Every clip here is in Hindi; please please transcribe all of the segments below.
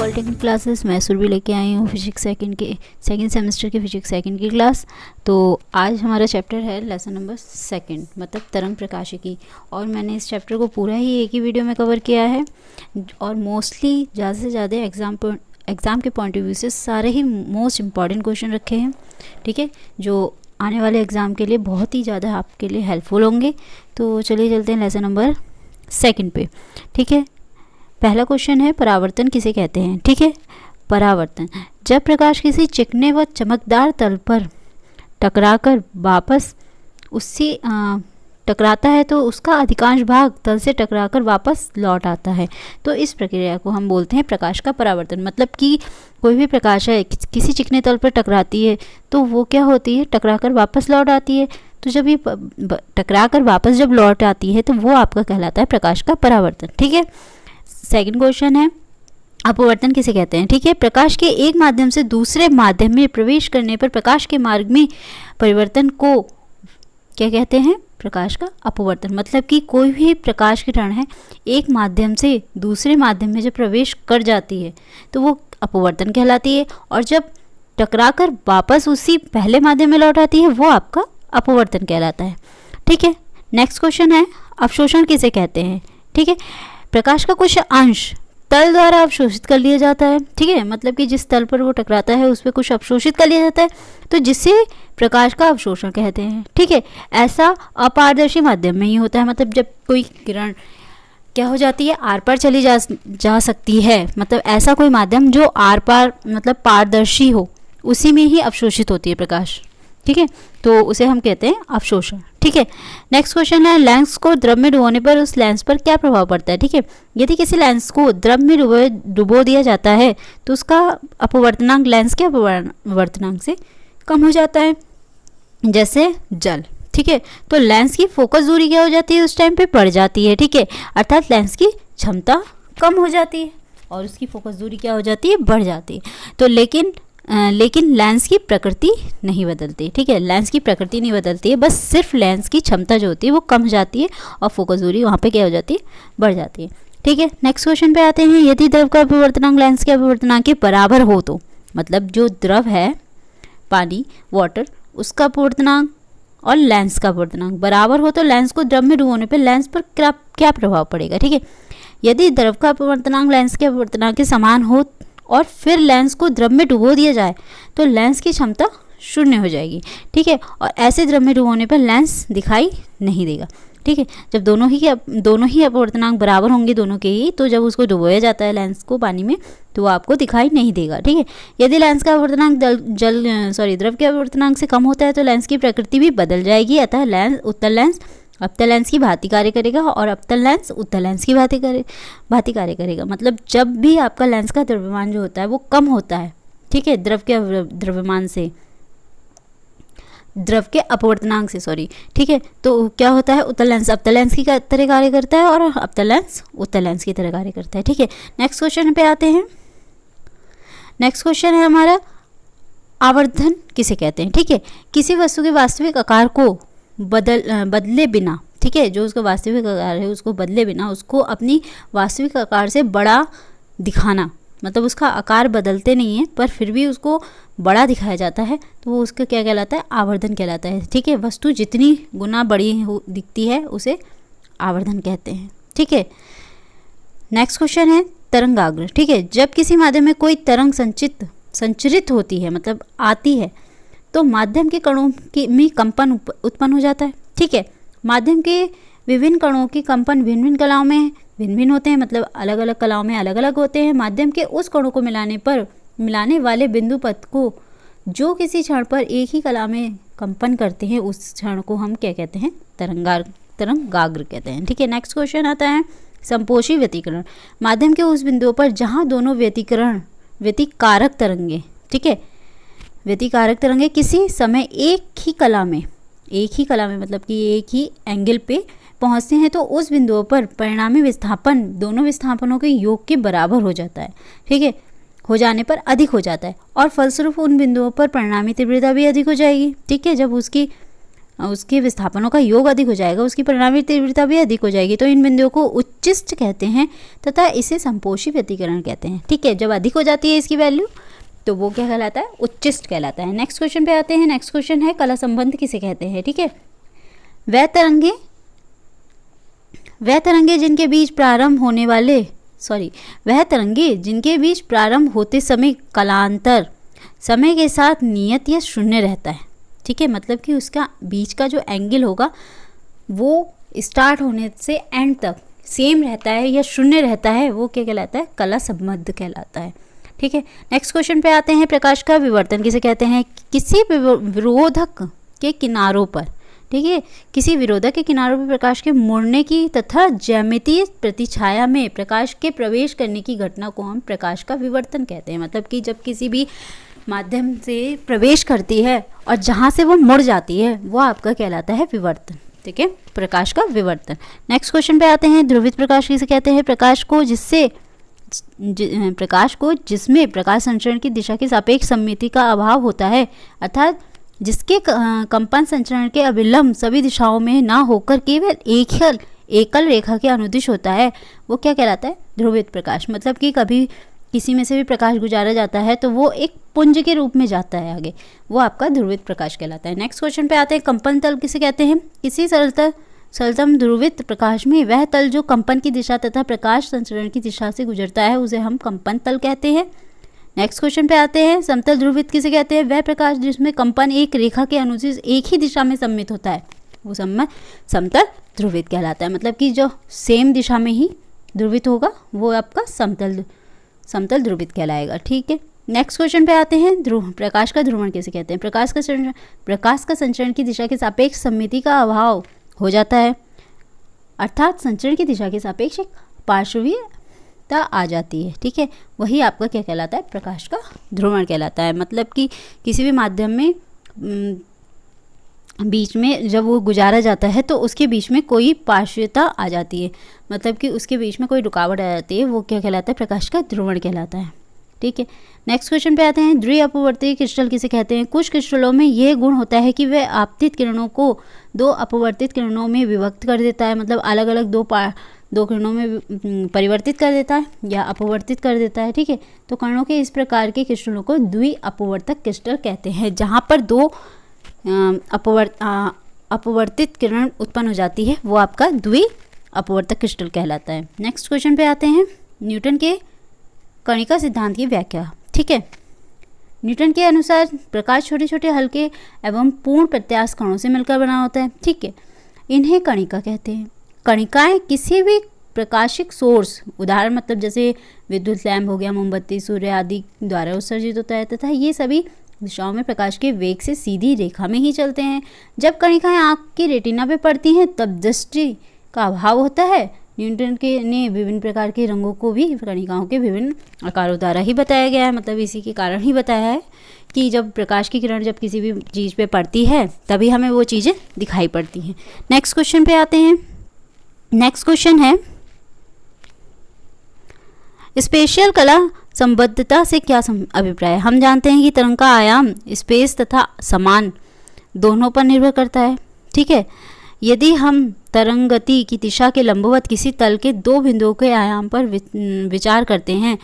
पॉलिटेक्निक क्लासेस मैसूर भी लेके आई हूँ फिजिक्स सेकंड सेमेस्टर की फिजिक्स सेकंड की क्लास। तो आज हमारा चैप्टर है लेसन नंबर 2 मतलब तरंग प्रकाशिकी। और मैंने इस चैप्टर को पूरा ही एक ही वीडियो में कवर किया है और मोस्टली ज़्यादा से ज़्यादा एग्ज़ाम के पॉइंट ऑफ व्यू से सारे ही मोस्ट इम्पॉर्टेंट क्वेश्चन रखे हैं, ठीक है, जो आने वाले एग्ज़ाम के लिए बहुत ही ज़्यादा आपके लिए हेल्पफुल होंगे। तो चलिए चलते हैं लेसन नंबर 2 पे, ठीक है। पहला क्वेश्चन है परावर्तन किसे कहते हैं, ठीक है। परावर्तन, जब प्रकाश किसी चिकने व चमकदार तल पर टकराकर वापस उससे टकराता है तो उसका अधिकांश भाग तल से टकराकर वापस लौट आता है। तो इस प्रक्रिया को हम बोलते हैं प्रकाश का परावर्तन। मतलब कि कोई भी प्रकाश है किसी चिकने तल पर टकराती है तो वो क्या होती है, टकराकर वापस लौट आती है। तो जब ये टकराकर वापस जब लौट आती है तो वो आपका कहलाता है प्रकाश का परावर्तन, ठीक है। सेकंड क्वेश्चन है अपवर्तन किसे कहते हैं, ठीक है। प्रकाश के एक माध्यम से दूसरे माध्यम में प्रवेश करने पर प्रकाश के मार्ग में परिवर्तन को क्या कहते हैं, प्रकाश का अपवर्तन। मतलब कि कोई भी प्रकाश किरण है एक माध्यम से दूसरे माध्यम में जब प्रवेश कर जाती है तो वो अपवर्तन कहलाती है, और जब टकराकर वापस उसी पहले माध्यम में लौट आती है वो आपका अपवर्तन कहलाता है, ठीक है। नेक्स्ट क्वेश्चन है अवशोषण किसे कहते हैं, ठीक है। प्रकाश का कुछ अंश तल द्वारा अवशोषित कर लिया जाता है, ठीक है। मतलब कि जिस तल पर वो टकराता है उस पर कुछ अवशोषित कर लिया जाता है तो जिससे प्रकाश का अवशोषण कहते हैं, ठीक है। ऐसा अपारदर्शी माध्यम में ही होता है। मतलब जब कोई किरण क्या हो जाती है, आर पार चली जा सकती है, मतलब ऐसा कोई माध्यम जो आर पार मतलब पारदर्शी हो उसी में ही अवशोषित होती है प्रकाश, ठीक है। तो उसे हम कहते हैं अवशोषण, ठीक है। नेक्स्ट क्वेश्चन है लेंस को द्रव में डुबोने पर उस लेंस पर क्या प्रभाव पड़ता है, ठीक है। यदि किसी लेंस को द्रव में डुबो दिया जाता है तो उसका अपवर्तनांक लेंस के अपवर्तनांक से कम हो जाता है, जैसे जल, ठीक है। तो लेंस की फोकस दूरी क्या हो जाती है, उस टाइम पे बढ़ जाती है, ठीक है। अर्थात लेंस की क्षमता कम हो जाती है और उसकी फोकस दूरी क्या हो जाती है, बढ़ जाती है। तो लेकिन लेंस की प्रकृति नहीं बदलती, ठीक है। लेंस की प्रकृति नहीं बदलती है, बस सिर्फ लेंस की क्षमता जो होती है वो कम हो जाती है और फोकस दूरी वहाँ पे क्या हो जाती है, बढ़ जाती है, ठीक है। नेक्स्ट क्वेश्चन पे आते हैं यदि द्रव का अपवर्तनांक लेंस के अपवर्तनांक के बराबर हो तो, मतलब जो द्रव है पानी वाटर उसका अपवर्तनांक और लेंस का अपवर्तनांक बराबर हो तो लेंस को द्रव में डुबोने पर लेंस पर क्या प्रभाव पड़ेगा, ठीक है। यदि द्रव का अपवर्तनांक लेंस के अपवर्तनांक के समान हो और फिर लेंस को द्रव में डुबो दिया जाए तो लेंस की क्षमता 0 हो जाएगी, ठीक है। और ऐसे द्रव में डुबोने पर लेंस दिखाई नहीं देगा, ठीक है। जब दोनों ही अपवर्तनांक बराबर होंगे दोनों के ही, तो जब उसको डुबोया जाता है लेंस को पानी में तो वो आपको दिखाई नहीं देगा, ठीक है। यदि लेंस का अपवर्तनांक द्रव के अपवर्तनांक से कम होता है तो लेंस की प्रकृति भी बदल जाएगी। अतः उत्तल लेंस अवतल लेंस की भांति कार्य करेगा और अवतल लेंस उत्तल लेंस की भांति कार्य करेगा। मतलब जब भी आपका लेंस का द्रव्यमान जो होता है वो कम होता है, ठीक है, द्रव के द्रव्यमान से, द्रव के अपवर्तनांक से, सॉरी, ठीक है। तो क्या होता है, उत्तल लेंस अवतल लेंस की तरह कार्य करता है और अवतल लेंस उत्तल लेंस की तरह कार्य करता है, ठीक है। नेक्स्ट क्वेश्चन पे आते हैं। नेक्स्ट क्वेश्चन है हमारा आवर्धन किसे कहते हैं, ठीक है। किसी वस्तु के वास्तविक आकार को बदले बिना, ठीक है, जो उसका वास्तविक आकार है उसको बदले बिना उसको अपनी वास्तविक आकार से बड़ा दिखाना, मतलब उसका आकार बदलते नहीं है पर फिर भी उसको बड़ा दिखाया जाता है तो वो उसका क्या कहलाता है, आवर्धन कहलाता है, ठीक है। वस्तु जितनी गुना बड़ी दिखती है उसे आवर्धन कहते हैं, ठीक है। नेक्स्ट क्वेश्चन है तरंगाग्र, ठीक है। जब किसी माध्यम में कोई तरंग संचरित होती है, मतलब आती है, तो माध्यम के कणों में कंपन उत्पन्न हो जाता है, ठीक है। माध्यम के विभिन्न कणों के कंपन भिन्न भिन्न कलाओं में भिन्न भिन्न होते हैं, मतलब अलग अलग कलाओं में अलग अलग होते हैं। माध्यम के उस कणों को मिलाने वाले बिंदु पथ को जो किसी क्षण पर एक ही कला में कंपन करते हैं उस क्षण को हम क्या कहते हैं, तरंगाग्र कहते हैं, ठीक है। नेक्स्ट क्वेश्चन आता है संपोषी व्यतिकरण। माध्यम के उस बिंदुओं पर जहाँ दोनों व्यतिकारक तरंगे, ठीक है, व्यतिकारक तरंगे किसी समय एक ही कला में मतलब कि एक ही एंगल पे पहुंचते हैं तो उस बिंदुओं पर परिणामी विस्थापन दोनों विस्थापनों के योग के बराबर हो जाता है, ठीक है, हो जाने पर अधिक हो जाता है और फलस्वरूप उन बिंदुओं पर परिणामी तीव्रता भी अधिक हो जाएगी, ठीक है। जब उसकी उसके विस्थापनों का योग अधिक हो जाएगा, उसकी परिणामी तीव्रता भी अधिक हो जाएगी। तो इन बिंदुओं को उच्चिष्ट कहते हैं तथा इसे संपोषी व्यतिकरण कहते हैं। ठीक है, जब अधिक हो जाती है इसकी वैल्यू तो वो क्या कहलाता है, उच्चिष्ट कहलाता है। नेक्स्ट क्वेश्चन पे आते हैं। नेक्स्ट क्वेश्चन है कला संबंध किसे कहते हैं। ठीक है, वह तरंगे जिनके बीच प्रारंभ होते समय कालांतर समय के साथ नियत या शून्य रहता है। ठीक है, मतलब कि उसका बीच का जो एंगल होगा वो स्टार्ट होने से एंड तक सेम रहता है या शून्य रहता है, वो क्या कहलाता है, कला संबंध कहलाता है। ठीक है, नेक्स्ट क्वेश्चन पे आते हैं। प्रकाश का विवर्तन किसे कहते हैं। किसी विरोधक के किनारों पर, ठीक है, किसी विरोधक के किनारों पर प्रकाश के मुड़ने की तथा ज्यामितीय प्रतिछाया में प्रकाश के प्रवेश करने की घटना को हम प्रकाश का विवर्तन कहते हैं। मतलब कि जब किसी भी माध्यम से प्रवेश करती है और जहाँ से वो मुड़ जाती है वो आपका कहलाता है विवर्तन। ठीक है, प्रकाश का विवर्तन। नेक्स्ट क्वेश्चन पे आते हैं। ध्रुवित प्रकाश किसे कहते हैं। प्रकाश को जिसमें प्रकाश संचरण की दिशा की सापेक्ष सममिति का अभाव होता है, अर्थात जिसके कंपन संचरण के अविलंब सभी दिशाओं में ना होकर केवल एकल रेखा के अनुदिश होता है, वो क्या कहलाता है, ध्रुवित प्रकाश। मतलब कि कभी किसी में से भी प्रकाश गुजारा जाता है तो वो एक पुंज के रूप में जाता है आगे, वो आपका ध्रुवित प्रकाश कहलाता है। नेक्स्ट क्वेश्चन पे आते हैं। कंपन तल किसे कहते हैं। किसी सरलतम ध्रुवित प्रकाश में वह तल जो कंपन की दिशा तथा प्रकाश संचरण की दिशा से गुजरता है उसे हम कंपन तल कहते हैं। नेक्स्ट क्वेश्चन पे आते हैं। समतल ध्रुवित किसे कहते हैं। वह प्रकाश जिसमें कंपन एक रेखा के अनुदिश एक ही दिशा में सम्मिलित होता है वो समतल ध्रुवित कहलाता है। मतलब कि जो सेम दिशा में ही ध्रुवित होगा वो आपका समतल ध्रुवित कहलाएगा। ठीक है, नेक्स्ट क्वेश्चन पे आते हैं। प्रकाश का ध्रुवण किसे कहते हैं। प्रकाश का संचरण की दिशा के सापेक्ष सममिति का अभाव हो जाता है, अर्थात संचरण की दिशा के सापेक्ष एक पार्श्वीयता आ जाती है। ठीक है, वही आपका क्या कहलाता है, प्रकाश का ध्रुवण कहलाता है। मतलब कि किसी भी माध्यम में बीच में जब वो गुजारा जाता है तो उसके बीच में कोई पार्श्वीयता आ जाती है, मतलब कि उसके बीच में कोई रुकावट आ जाती है, वो क्या कहलाता है, प्रकाश का ध्रुवण कहलाता है। ठीक है, नेक्स्ट क्वेश्चन पे आते हैं। द्वि अपवर्ती क्रिस्टल किसे कहते हैं। कुछ क्रिस्टलों में यह गुण होता है कि वह आपतित किरणों को दो अपवर्तित किरणों में विभक्त कर देता है, मतलब अलग अलग दो किरणों में परिवर्तित कर देता है या अपवर्तित कर देता है। ठीक है, तो कणों के इस प्रकार के क्रिस्टलों को द्वि अपवर्तक क्रिस्टल कहते हैं, जहाँ पर दो अपवर्तित किरण उत्पन्न हो जाती है वो आपका द्वि अपवर्तक क्रिस्टल कहलाता है। नेक्स्ट क्वेश्चन पे आते हैं। न्यूटन के कणिका सिद्धांत की व्याख्या। ठीक है, न्यूटन के अनुसार प्रकाश छोटे छोटे हल्के एवं पूर्ण प्रत्यास्थ कणों से मिलकर बना होता है। ठीक है, इन्हें कणिका कहते हैं। कणिकाएं किसी भी प्रकाशिक सोर्स, उदाहरण मतलब जैसे विद्युत लैंप हो गया, मोमबत्ती, सूर्य आदि द्वारा उत्सर्जित होता है तथा ये सभी दिशाओं में प्रकाश के वेग से सीधी रेखा में ही चलते हैं। जब कणिकाएं आँख की रेटिना पे पड़ती हैं तब दृष्टि का अभाव होता है। न्यूटन ने विभिन्न प्रकार के रंगों को भी कणिकाओं के विभिन्न आकारों द्वारा ही बताया गया है, मतलब इसी के कारण ही बताया है कि जब प्रकाश की किरण जब किसी भी चीज़ पे पड़ती है तभी हमें वो चीज़ें दिखाई पड़ती हैं। नेक्स्ट क्वेश्चन पे आते हैं। नेक्स्ट क्वेश्चन है, स्पेशियल कला संबद्धता से क्या अभिप्राय है। हम जानते हैं कि तरंग का आयाम स्पेस तथा समान दोनों पर निर्भर करता है। ठीक है, यदि हम तरंग गति की दिशा के लंबवत किसी तल के दो बिंदुओं के आयाम पर विचार करते हैं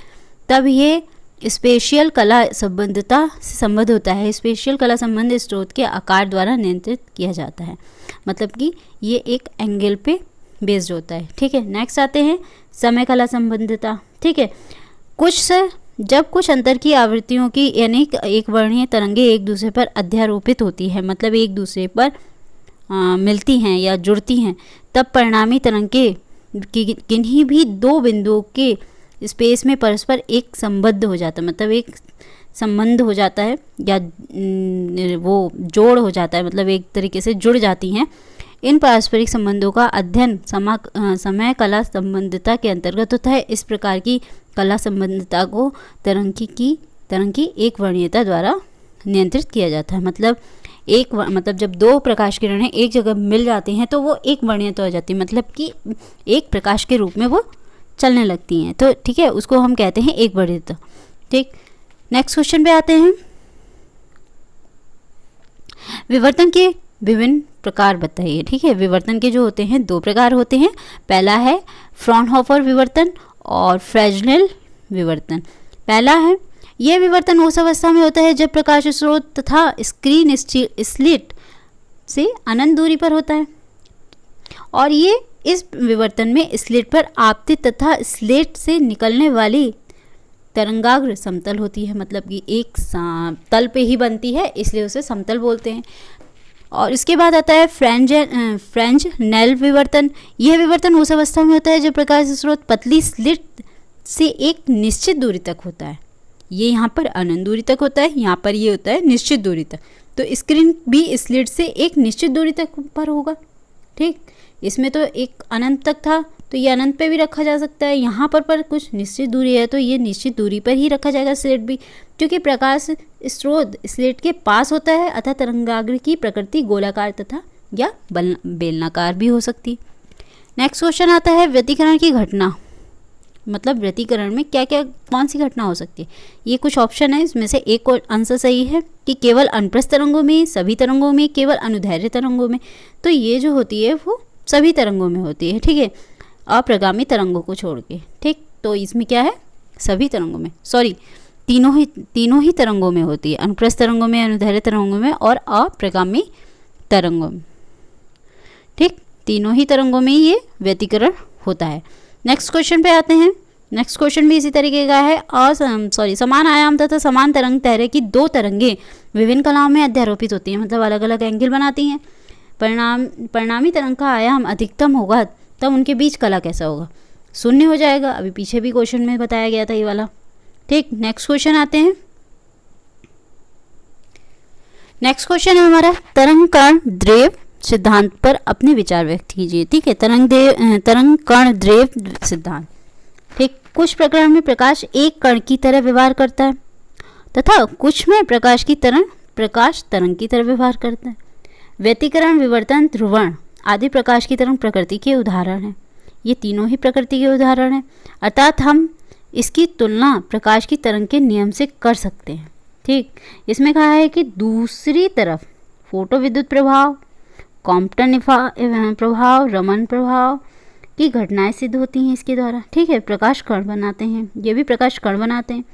तब ये स्पेशियल कला संबद्धता से संबद्ध होता है। स्पेशियल कला संबंध स्रोत के आकार द्वारा नियंत्रित किया जाता है, मतलब कि ये एक एंगल पे बेस्ड होता है। ठीक है, नेक्स्ट आते हैं समय कला संबद्धता। ठीक है, जब कुछ अंतर की आवृत्तियों की यानी एक वर्णीय तरंगे एक दूसरे पर अध्यारोपित होती है, मतलब एक दूसरे पर मिलती हैं या जुड़ती हैं, तब परिणामी तरंगे किन्हीं भी दो बिंदुओं के स्पेस में परस्पर एक संबद्ध हो जाता है, मतलब एक संबंध हो जाता है या वो जोड़ हो जाता है, मतलब एक तरीके से जुड़ जाती हैं। इन पारस्परिक संबंधों का अध्ययन समय कला संबद्धता के अंतर्गत होता है। इस प्रकार की कला संबद्धता को तरंग की एक वर्णीयता द्वारा नियंत्रित किया जाता है। मतलब जब दो प्रकाश किरणें एक जगह मिल जाती हैं तो वो एक वर्णीयता हो जाती है, मतलब कि एक प्रकाश के रूप में वो चलने लगती हैं। तो ठीक है, उसको हम कहते हैं एक वर्णीयता। ठीक, नेक्स्ट क्वेश्चन पे आते हैं। विवर्तन के विभिन्न प्रकार बताइए। ठीक है, विवर्तन के जो होते हैं 2 प्रकार होते हैं। पहला है फ्रॉनहोफर विवर्तन और फ्रेस्नेल विवर्तन। पहला है, यह विवर्तन उस अवस्था में होता है जब प्रकाश स्रोत तथा स्क्रीन स्लिट से अनंत दूरी पर होता है, और ये इस विवर्तन में स्लिट पर आपतित तथा स्लिट से निकलने वाली तरंगाग्र समतल होती है, मतलब कि एक तल पे ही बनती है, इसलिए उसे समतल बोलते हैं। और इसके बाद आता है फ्रेंजनेल विवर्तन। यह विवर्तन उस अवस्था में होता है जब प्रकाश स्रोत पतली स्लिट से एक निश्चित दूरी तक होता है। ये यहाँ पर अनंत दूरी तक होता है, यहाँ पर ये होता है निश्चित दूरी तक। तो स्क्रीन भी स्लिट से एक निश्चित दूरी तक पर होगा। ठीक, इसमें तो एक अनंत तक था, तो ये अनंत पे भी रखा जा सकता है। यहाँ पर कुछ निश्चित दूरी है, तो ये निश्चित दूरी पर ही रखा जाएगा स्लेट भी, क्योंकि प्रकाश स्रोत स्लेट के पास होता है, अतः तरंगाग्र की प्रकृति गोलाकार तथा या बेलनाकार भी हो सकती। नेक्स्ट क्वेश्चन आता है व्यतिकरण की घटना, मतलब व्यतिकरण में क्या क्या कौन सी घटना हो सकती है। ये कुछ ऑप्शन है, इसमें से एक आंसर सही है कि केवल अनुप्रस्थ तरंगों में, सभी तरंगों में, केवल अनुदैर्ध्य तरंगों में। तो ये जो होती है वो सभी तरंगों में होती है। ठीक है, अप्रगामी तरंगों को छोड़ के। ठीक, तो इसमें क्या है, सभी तरंगों में, सॉरी तीनों ही तरंगों में होती है, अनुप्रस्थ तरंगों में, अनुदैर्ध्य तरंगों में और अप्रगामी तरंगों में। ठीक, तीनों ही तरंगों में ये व्यतिकरण होता है। नेक्स्ट क्वेश्चन पे आते हैं। नेक्स्ट क्वेश्चन भी इसी तरीके का है। समान आयाम तथा समान तरंग तैरे की 2 तरंगें विभिन्न कलाओं में अध्यारोपित होती हैं, मतलब अलग अलग एंगल बनाती हैं। परिणामी तरंग का आयाम अधिकतम होगा तब उनके बीच कला कैसा होगा, 0 हो जाएगा। अभी पीछे भी क्वेश्चन में बताया गया था ये वाला। ठीक, नेक्स्ट क्वेश्चन आते हैं। नेक्स्ट क्वेश्चन है हमारा तरंग कण द्रव्य सिद्धांत पर अपने विचार व्यक्त कीजिए। ठीक है, तरंग कण द्रव्य सिद्धांत। ठीक, कुछ प्रकरण में प्रकाश एक कण की तरह व्यवहार करता है तथा कुछ में प्रकाश तरंग की तरह व्यवहार करता है। व्यतिकरण, विवर्तन, ध्रुवण आदि प्रकाश की तरंग प्रकृति के उदाहरण हैं। ये तीनों ही प्रकृति के उदाहरण हैं, अर्थात हम इसकी तुलना प्रकाश की तरंग के नियम से कर सकते हैं। ठीक, इसमें कहा है कि दूसरी तरफ फोटो विद्युत प्रभाव, कॉम्पटन प्रभाव, रमन प्रभाव की घटनाएं सिद्ध होती हैं इसके द्वारा। ठीक है, प्रकाश कण बनाते हैं, ये भी प्रकाश कण बनाते हैं।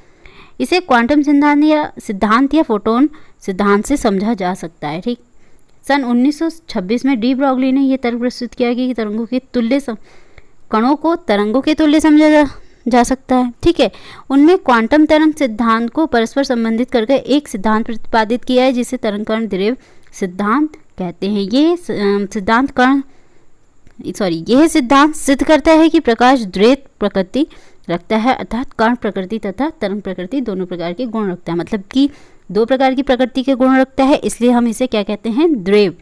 इसे क्वांटम सिद्धांत या फोटोन सिद्धांत से समझा जा सकता है। ठीक, सन 1926 में डी ब्रॉगली ने यह तर्क प्रस्तुत किया कि कणों को तरंगों के तुल्य समझा जा सकता है। ठीक है, उनमें क्वांटम तरंग सिद्धांत को परस्पर संबंधित करके एक सिद्धांत प्रतिपादित किया है जिसे तरंग कण द्रव्य सिद्धांत कहते हैं। यह सिद्धांत सिद्ध करता है कि प्रकाश द्वैत प्रकृति रखता है, अर्थात कण प्रकृति तथा तरंग प्रकृति दोनों प्रकार के गुण रखता है, मतलब कि 2 प्रकार की प्रकृति के गुण रखता है, इसलिए हम इसे क्या कहते हैं, द्वैव,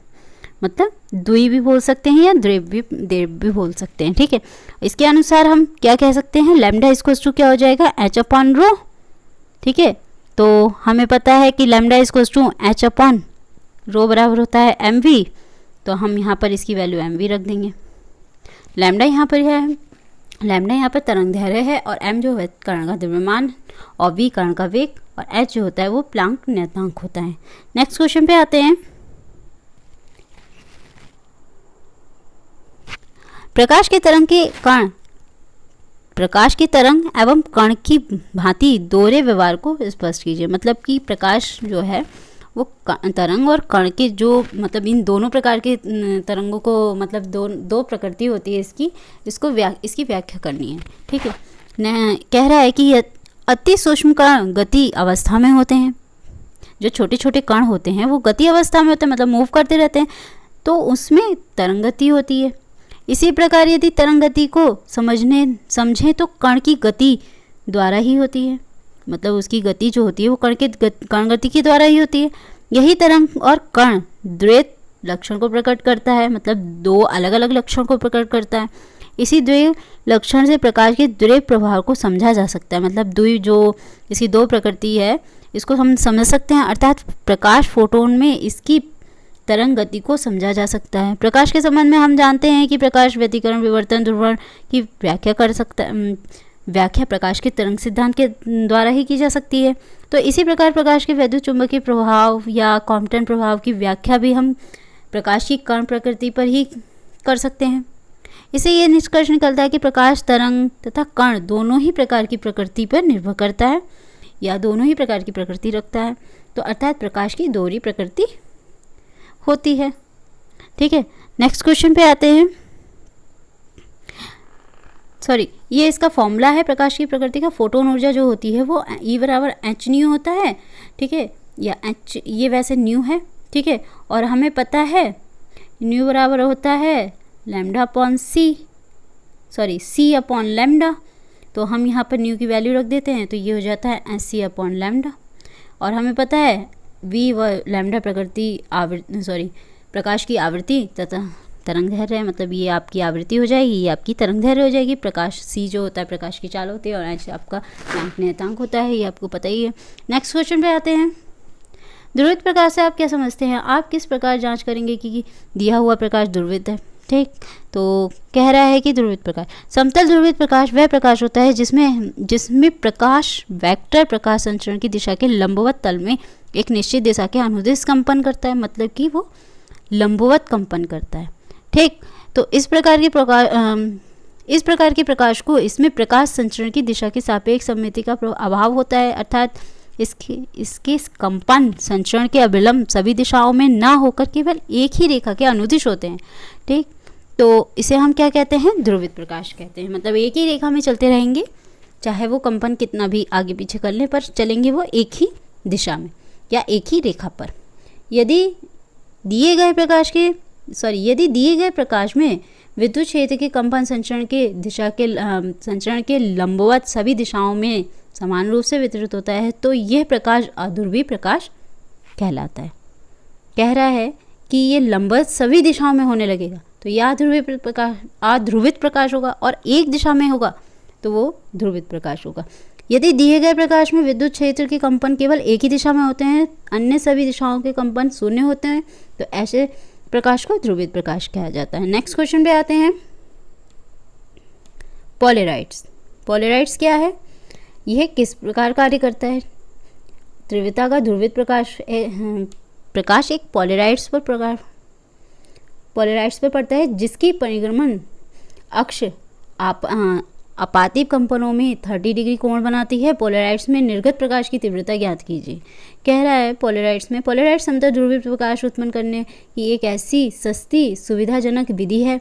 मतलब द्वि भी बोल सकते हैं या द्वैव भी बोल सकते हैं। ठीक है, इसके अनुसार हम क्या कह सकते हैं, लैम्डा इक्वल्स टू क्या हो जाएगा, h/ρ। ठीक है, तो हमें पता है कि लैम्डा इक्वल्स टू h/ρ बराबर होता है mv, तो हम यहाँ पर इसकी वैल्यू mv रख देंगे। लैम्डा यहाँ पर है, लैम्डा यहाँ पर तरंग दैर्घ्य है, और m जो है कण का द्रव्यमान, और v कण का वेग, और h जो होता है वो प्लांक नियतांक होता है। नेक्स्ट क्वेश्चन पे आते हैं। प्रकाश की तरंग एवं कण की भांति दोहरे व्यवहार को स्पष्ट कीजिए। मतलब कि प्रकाश जो है वो तरंग और कण के जो, मतलब इन दोनों प्रकार के तरंगों को, मतलब दो प्रकृति होती है इसकी व्याख्या करनी है। ठीक है, कह रहा है कि अति सूक्ष्म कण गति अवस्था में होते हैं। जो छोटे छोटे कण होते हैं वो गति अवस्था में होते हैं, मतलब मूव करते रहते हैं, तो उसमें तरंग गति होती है। इसी प्रकार यदि तरंग गति को समझें तो कण की गति द्वारा ही होती है, मतलब उसकी गति जो होती है वो कण गति के द्वारा ही होती है। यही तरंग और कण द्वैत लक्षण को प्रकट करता है, मतलब 2 अलग अलग लक्षण को प्रकट करता है। इसी द्वैत लक्षण से प्रकाश के द्वैत प्रभाव को समझा जा सकता है, मतलब जो इसकी 2 प्रकृति है इसको हम समझ सकते हैं, अर्थात प्रकाश फोटोन में इसकी तरंग गति को समझा जा सकता है। प्रकाश के संबंध में हम जानते हैं कि प्रकाश व्यतिकरण, विवर्तन, ध्रुवण की व्याख्या कर सकता है। व्याख्या प्रकाश के तरंग सिद्धांत के द्वारा ही की जा सकती है। तो इसी प्रकार प्रकाश के वैद्युत चुंबकीय प्रभाव या कॉम्पटन प्रभाव की व्याख्या भी हम प्रकाश की कण प्रकृति पर ही कर सकते हैं। इससे ये निष्कर्ष निकलता है कि प्रकाश तरंग तथा कण दोनों ही प्रकार की प्रकृति पर निर्भर करता है या दोनों ही प्रकार की प्रकृति रखता है। तो अर्थात प्रकाश की दोहरी प्रकृति होती है। ठीक है, नेक्स्ट क्वेश्चन पे आते हैं। ये इसका फॉर्मूला है प्रकाश की प्रकृति का। फोटोन ऊर्जा जो होती है वो E बराबर एच न्यू होता है। ठीक है, या एच ये वैसे न्यू है। ठीक है, और हमें पता है न्यू बराबर होता है लैम्डा अपॉन सी अपॉन लैम्डा। तो हम यहाँ पर न्यू की वैल्यू रख देते हैं तो ये हो जाता है एस सी अपॉन लैम्डा। और हमें पता है वी व लैम्डा प्रकाश की आवृत्ति तथा तरंग दैर्घ्य है, मतलब ये आपकी आवृत्ति हो जाएगी, ये आपकी तरंग दैर्घ्य हो जाएगी। प्रकाश सी जो होता है प्रकाश की चाल होती है और एच आपका प्लैंक नियतांक होता है, ये आपको पता ही है। नेक्स्ट क्वेश्चन पे आते हैं। ध्रुवित प्रकाश से आप क्या समझते हैं? आप किस प्रकार जांच करेंगे कि दिया हुआ प्रकाश ध्रुवित है? ठीक, तो कह रहा है कि ध्रुवित प्रकाश, समतल ध्रुवित प्रकाश वह प्रकाश होता है जिसमें प्रकाश वेक्टर प्रकाश संचरण की दिशा के लंबवत तल में एक निश्चित दिशा के अनुदिश कंपन करता है, मतलब कि वो लंबवत कंपन करता है। ठीक, तो इस प्रकार के प्रकाश को इसमें प्रकाश संचरण की दिशा के सापेक्ष सममिति का अभाव होता है, अर्थात इसके कंपन संचरण के अभिलंब सभी दिशाओं में ना होकर केवल एक ही रेखा के अनुदिश होते हैं। ठीक, तो इसे हम क्या कहते हैं? ध्रुवित प्रकाश कहते हैं। मतलब एक ही रेखा में चलते रहेंगे, चाहे वो कंपन कितना भी आगे पीछे करने पर चलेंगे, वो एक ही दिशा में या एक ही रेखा पर। यदि दिए गए प्रकाश में विद्युत क्षेत्र के कंपन संचरण के लंबवत सभी दिशाओं में समान रूप से वितरित होता है तो यह प्रकाश अध्रुवी प्रकाश कहलाता है। कह रहा है कि ये लंबवत सभी दिशाओं में होने लगेगा तो यह अध्रुवित प्रकाश होगा, और एक दिशा में होगा तो वो ध्रुवित प्रकाश होगा। यदि दिए गए प्रकाश में विद्युत क्षेत्र के कंपन केवल एक ही दिशा में होते हैं, अन्य सभी दिशाओं के कंपन शून्य होते हैं, तो ऐसे प्रकाश को ध्रुवित प्रकाश कहा जाता है। नेक्स्ट क्वेश्चन पे आते हैं। पॉलराइड्स क्या है? यह किस प्रकार कार्य करता है? तीव्रता का ध्रुवित प्रकाश एक पॉलराइड्स पर पड़ता है जिसकी परिक्रमण अक्ष आपातिक कंपनों में 30 डिग्री कोण बनाती है। पोलराइड्स में निर्गत प्रकाश की तीव्रता ज्ञात कीजिए। कह रहा है पोलराइड्स समतल ध्रुवीय प्रकाश उत्पन्न करने की एक ऐसी सस्ती सुविधाजनक विधि है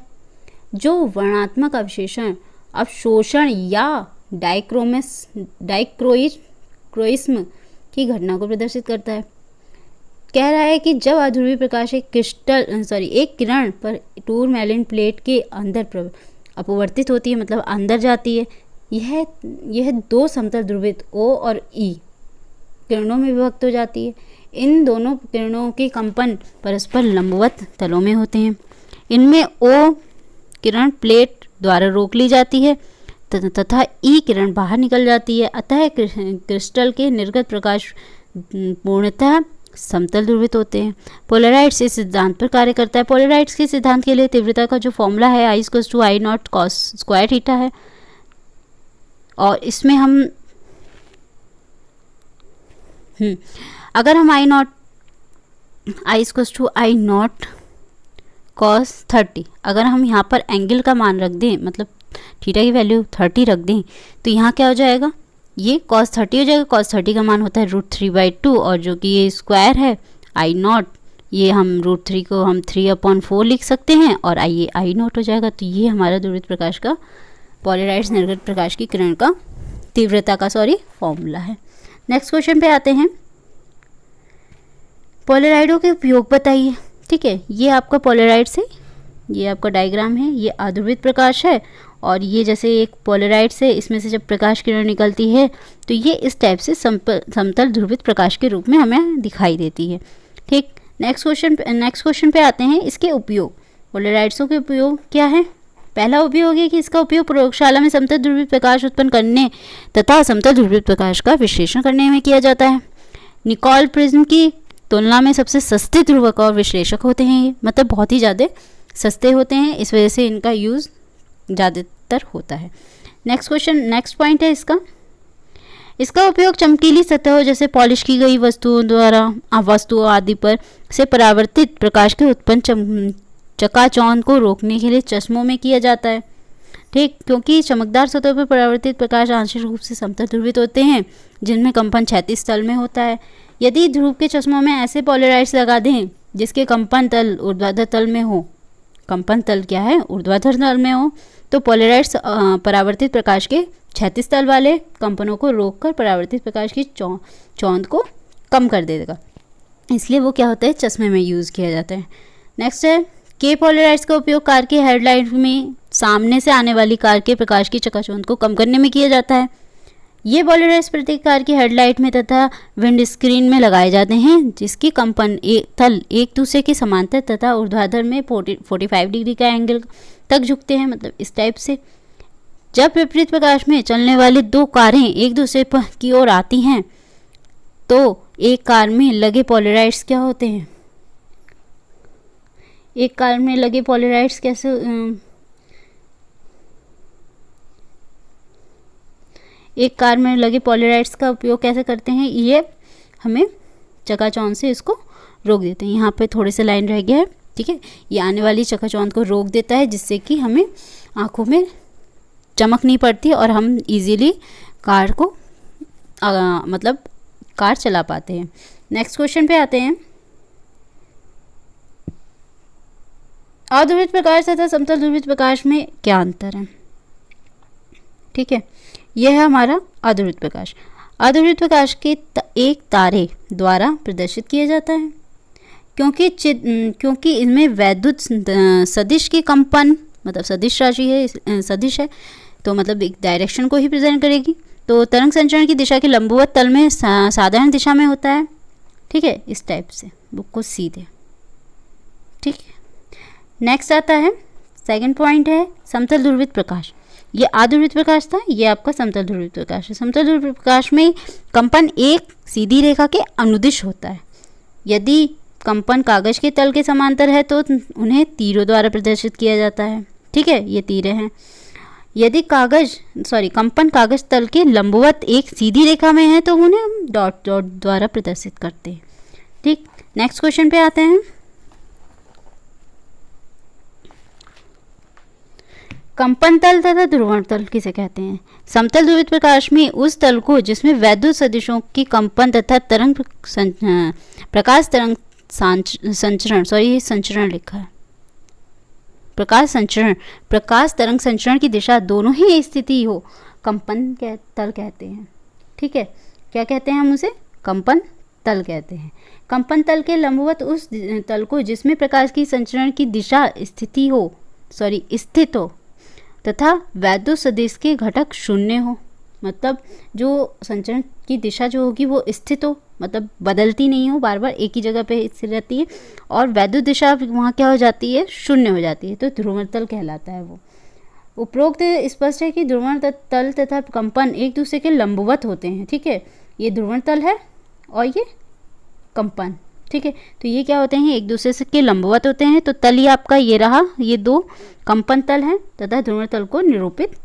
जो वर्णात्मक अवशोषण या डाइक्रोइज्म की घटना को प्रदर्शित करता है। कह रहा है कि जब अध्रुवीय प्रकाश एक किरण पर टूरमैलिन प्लेट के अंदर अपवर्तित होती है, मतलब अंदर जाती है, यह दो समतल ध्रुवित O और E किरणों में विभक्त हो जाती है। इन दोनों किरणों के कंपन परस्पर लंबवत तलों में होते हैं। इनमें O किरण प्लेट द्वारा रोक ली जाती है तथा E किरण बाहर निकल जाती है। अतः क्रिस्टल के निर्गत प्रकाश पूर्णतः समतल ध्रुवित होते हैं। पोलराइड्स इस सिद्धांत पर कार्य करता है। पोलराइड्स के सिद्धांत के लिए तीव्रता का जो फॉर्मूला है I=I0 cos स्क्वायर थीटा है, और इसमें हम अगर हम I0 cos 30, अगर हम यहाँ पर एंगल का मान रख दें, मतलब थीटा की वैल्यू 30 रख दें, तो यहाँ क्या हो जाएगा, ये cos 30 हो जाएगा। cos 30 का मान होता है √3/2, और जो कि ये स्क्वायर है I0, ये हम √3 को हम 3/4 लिख सकते हैं, और ये I0 हो जाएगा। तो ये हमारा ध्रुवित प्रकाश का पोलराइड्स निर्गत प्रकाश की किरण का तीव्रता का फॉर्मूला है। नेक्स्ट क्वेश्चन पे आते हैं। पोलराइडों के उपयोग बताइए। ठीक है, ये आपका पोलराइड्स है, ये आपका डायग्राम है, ये अध्रुवित प्रकाश है, और ये जैसे एक पोलराइड्स है, इसमें से जब प्रकाश किरण निकलती है तो ये इस टाइप से समतल ध्रुवित प्रकाश के रूप में हमें दिखाई देती है। ठीक, नेक्स्ट क्वेश्चन पे आते हैं। इसके उपयोग, पोलराइड्सों के उपयोग क्या है? पहला उपयोग है कि इसका उपयोग प्रयोगशाला में समतल ध्रुवित प्रकाश उत्पन्न करने तथा समतल ध्रुवित प्रकाश का विश्लेषण करने में किया जाता है। निकोल प्रिज्म की तुलना में सबसे सस्ते ध्रुवक और विश्लेषक होते हैं ये, मतलब बहुत ही ज़्यादा सस्ते होते हैं, इस वजह से इनका यूज़ ज़्यादातर होता है। नेक्स्ट पॉइंट है इसका, इसका उपयोग चमकीली सतहों जैसे पॉलिश की गई वस्तुओं आदि पर से परावर्तित प्रकाश के उत्पन्न चकाचौंध को रोकने के लिए चश्मों में किया जाता है। ठीक, क्योंकि चमकदार सतहों पर परावर्तित प्रकाश आंशिक रूप से समतल ध्रुवित होते हैं, जिनमें कंपन क्षैतिज तल में होता है। यदि ध्रुव के चश्मों में ऐसे पॉलराइड्स लगा दें जिसके कंपन तल ऊर्ध्वाधर तल में हो, कंपन तल क्या है, ऊर्ध्वाधर तल में हो, तो पॉलराइड्स परावर्तित प्रकाश के क्षैतिज तल वाले कंपनों को रोककर परावर्तित प्रकाश की चौंध को कम कर देगा। इसलिए वो क्या होता है, चश्मे में यूज़ किया जाता है। नेक्स्ट है, के पॉलराइड्स का उपयोग कार के हेडलाइट में सामने से आने वाली कार के प्रकाश की चकाचौंध को कम करने में किया जाता है। ये पॉलराइड्स प्रत्येक कार की हेडलाइट में तथा विंड स्क्रीन में लगाए जाते हैं, जिसकी कंपन तल एक दूसरे के समांतर तथा ऊर्ध्वाधर में 45 डिग्री का एंगल तक झुकते हैं, मतलब इस टाइप से। जब विपरीत प्रकाश में चलने वाली दो कारें एक दूसरे की ओर आती हैं तो एक कार में लगे पॉलराइड्स क्या होते हैं, एक कार में लगे पॉलराइड्स कैसे एक कार में लगे पॉलराइड्स का उपयोग कैसे करते हैं, ये हमें चकाचौंध से इसको रोक देते हैं। यहाँ पे थोड़े से लाइन रह गया है, ठीक है, ये आने वाली चकाचौंध को रोक देता है, जिससे कि हमें आँखों में चमक नहीं पड़ती और हम इजीली कार को मतलब कार चला पाते हैं। नेक्स्ट क्वेश्चन पे आते हैं। अध्रुवित प्रकाश तथा समतल ध्रुवित प्रकाश में क्या अंतर है? ठीक है, यह है हमारा अध्रुवित प्रकाश। अध्रुवित प्रकाश के एक तारे द्वारा प्रदर्शित किया जाता है, क्योंकि इनमें वैद्युत सदिश की कंपन, मतलब सदिश राशि है, सदिश है तो मतलब एक डायरेक्शन को ही प्रेजेंट करेगी। तो तरंग संचरण की दिशा के लंबवत तल में साधारण दिशा में होता है, ठीक है, इस टाइप से बिल्कुल सीधे। ठीक है, नेक्स्ट आता है, सेकंड पॉइंट है समतल ध्रुवित प्रकाश। ये अध्रुवित प्रकाश था, ये आपका समतल ध्रुवित प्रकाश है। समतल ध्रुवित प्रकाश में कंपन एक सीधी रेखा के अनुदिश होता है। यदि कंपन कागज के तल के समांतर है तो उन्हें तीरों द्वारा प्रदर्शित किया जाता है, ठीक है, ये तीरे हैं। यदि कंपन कागज तल के लंबवत एक सीधी रेखा में है तो उन्हें हम डॉट डॉट द्वारा प्रदर्शित करते हैं। ठीक, नेक्स्ट क्वेश्चन पे आते हैं। कंपन तल तथा ध्रुवण तल किसे कहते हैं? समतल ध्रुवित प्रकाश में उस तल को जिसमें वैद्युत सदिशों की कंपन तथा तरंग प्रकाश तरंग संचरण लिखा है, प्रकाश तरंग संचरण की दिशा दोनों ही स्थिति हो, कंपन के तल कहते हैं। ठीक है, क्या कहते हैं हम उसे? कंपन तल कहते हैं। कंपन तल के लंबवत उस तल को जिसमें प्रकाश की संचरण की दिशा स्थित हो तथा वैद्युत सदिश के घटक शून्य हो, मतलब जो संचरण की दिशा जो होगी वो स्थित हो, मतलब बदलती नहीं हो, बार बार एक ही जगह पे स्थिर रहती है, और वैद्युत दिशा वहाँ क्या हो जाती है? शून्य हो जाती है, तो ध्रुवण तल कहलाता है वो। उपरोक्त स्पष्ट है कि ध्रुवण तल तथा कंपन एक दूसरे के लंबवत होते हैं। ठीक है, ये ध्रुवण तल है और ये कंपन, ठीक है, तो ये क्या होते हैं? एक दूसरे से के लंबवत होते हैं। तो तल ये आपका ये रहा, ये दो कंपन तल हैं तथा ध्रुवण तल को निरूपित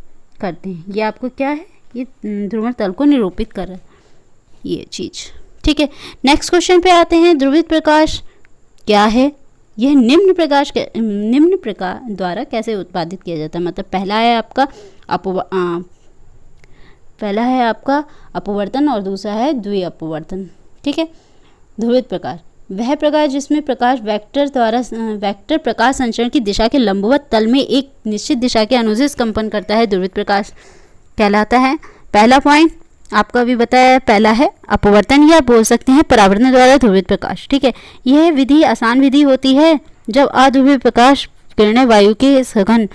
करते हैं। ये आपको क्या है? ये ध्रुवण तल को निरूपित कर रहा है ये चीज़। ठीक है, नेक्स्ट क्वेश्चन पे आते हैं। ध्रुवित प्रकाश क्या है? यह निम्न प्रकाश द्वारा कैसे उत्पादित किया जाता है? मतलब पहला है आपका अपवर्तन और दूसरा है द्वि अपवर्तन। ठीक है, ध्रुवित प्रकाश वह प्रकाश जिसमें प्रकाश वेक्टर प्रकाश संचरण की दिशा के लंबवत तल में एक निश्चित दिशा के अनुदिश कंपन करता है, ध्रुवित प्रकाश कहलाता है। पहला पॉइंट आपका भी बताया, पहला है अपवर्तन या बोल सकते हैं परावर्तन द्वारा ध्रुवित प्रकाश। ठीक है, यह विधि आसान विधि होती है जब अध्रुवीय प्रकाश किरणें वायु के सघन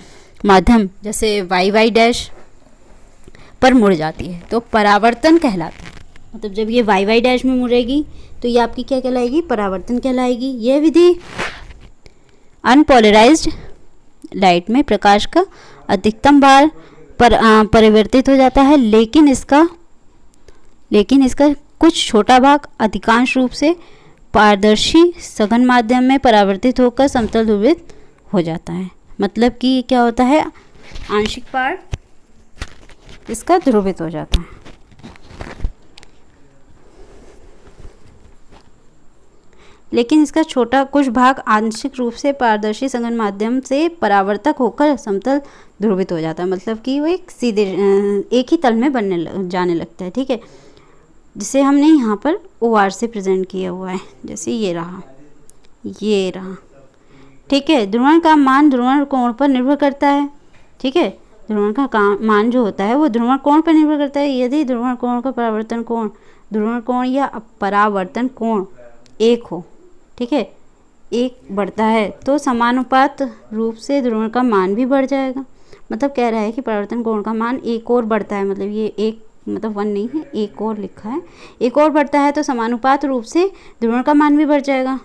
माध्यम जैसे YY' पर मुड़ जाती है तो परावर्तन कहलाता है। मतलब जब ये YY' में मुड़ेगी तो ये आपकी क्या कहलाएगी? परावर्तन कहलाएगी। यह विधि अनपोलराइज्ड लाइट में प्रकाश का अधिकतम भार परिवर्तित हो जाता है, लेकिन इसका कुछ छोटा भाग अधिकांश रूप से पारदर्शी सघन माध्यम में परावर्तित होकर समतल ध्रुवित हो जाता है। मतलब कि क्या होता है? आंशिक पार इसका ध्रुवित हो जाता है। लेकिन इसका छोटा कुछ भाग आंशिक रूप से पारदर्शी संघन माध्यम से परावर्तक होकर समतल ध्रुवित हो जाता है, मतलब कि वो एक सीधे एक ही तल में जाने लगता है। ठीक है, जिसे हमने यहाँ पर OR से प्रेजेंट किया हुआ है, जैसे ये रहा, ये रहा। ठीक है, ध्रुवण का मान ध्रुवण कोण पर निर्भर करता है। ठीक है, ध्रुवण का मान जो होता है वो ध्रुवण कोण पर निर्भर करता है। यदि ध्रुवण कोण का परावर्तन कोण ध्रुवण कोण या परावर्तन कोण एक हो, ठीक है, एक बढ़ता है तो समानुपात रूप से ध्रुवण का मान भी बढ़ जाएगा। मतलब कह रहा है कि परावर्तन कोण का मान एक और बढ़ता है, मतलब ये एक मतलब 1 नहीं है, एक और लिखा है, एक और बढ़ता है तो समानुपात रूप से ध्रुवण का मान भी बढ़ जाएगा।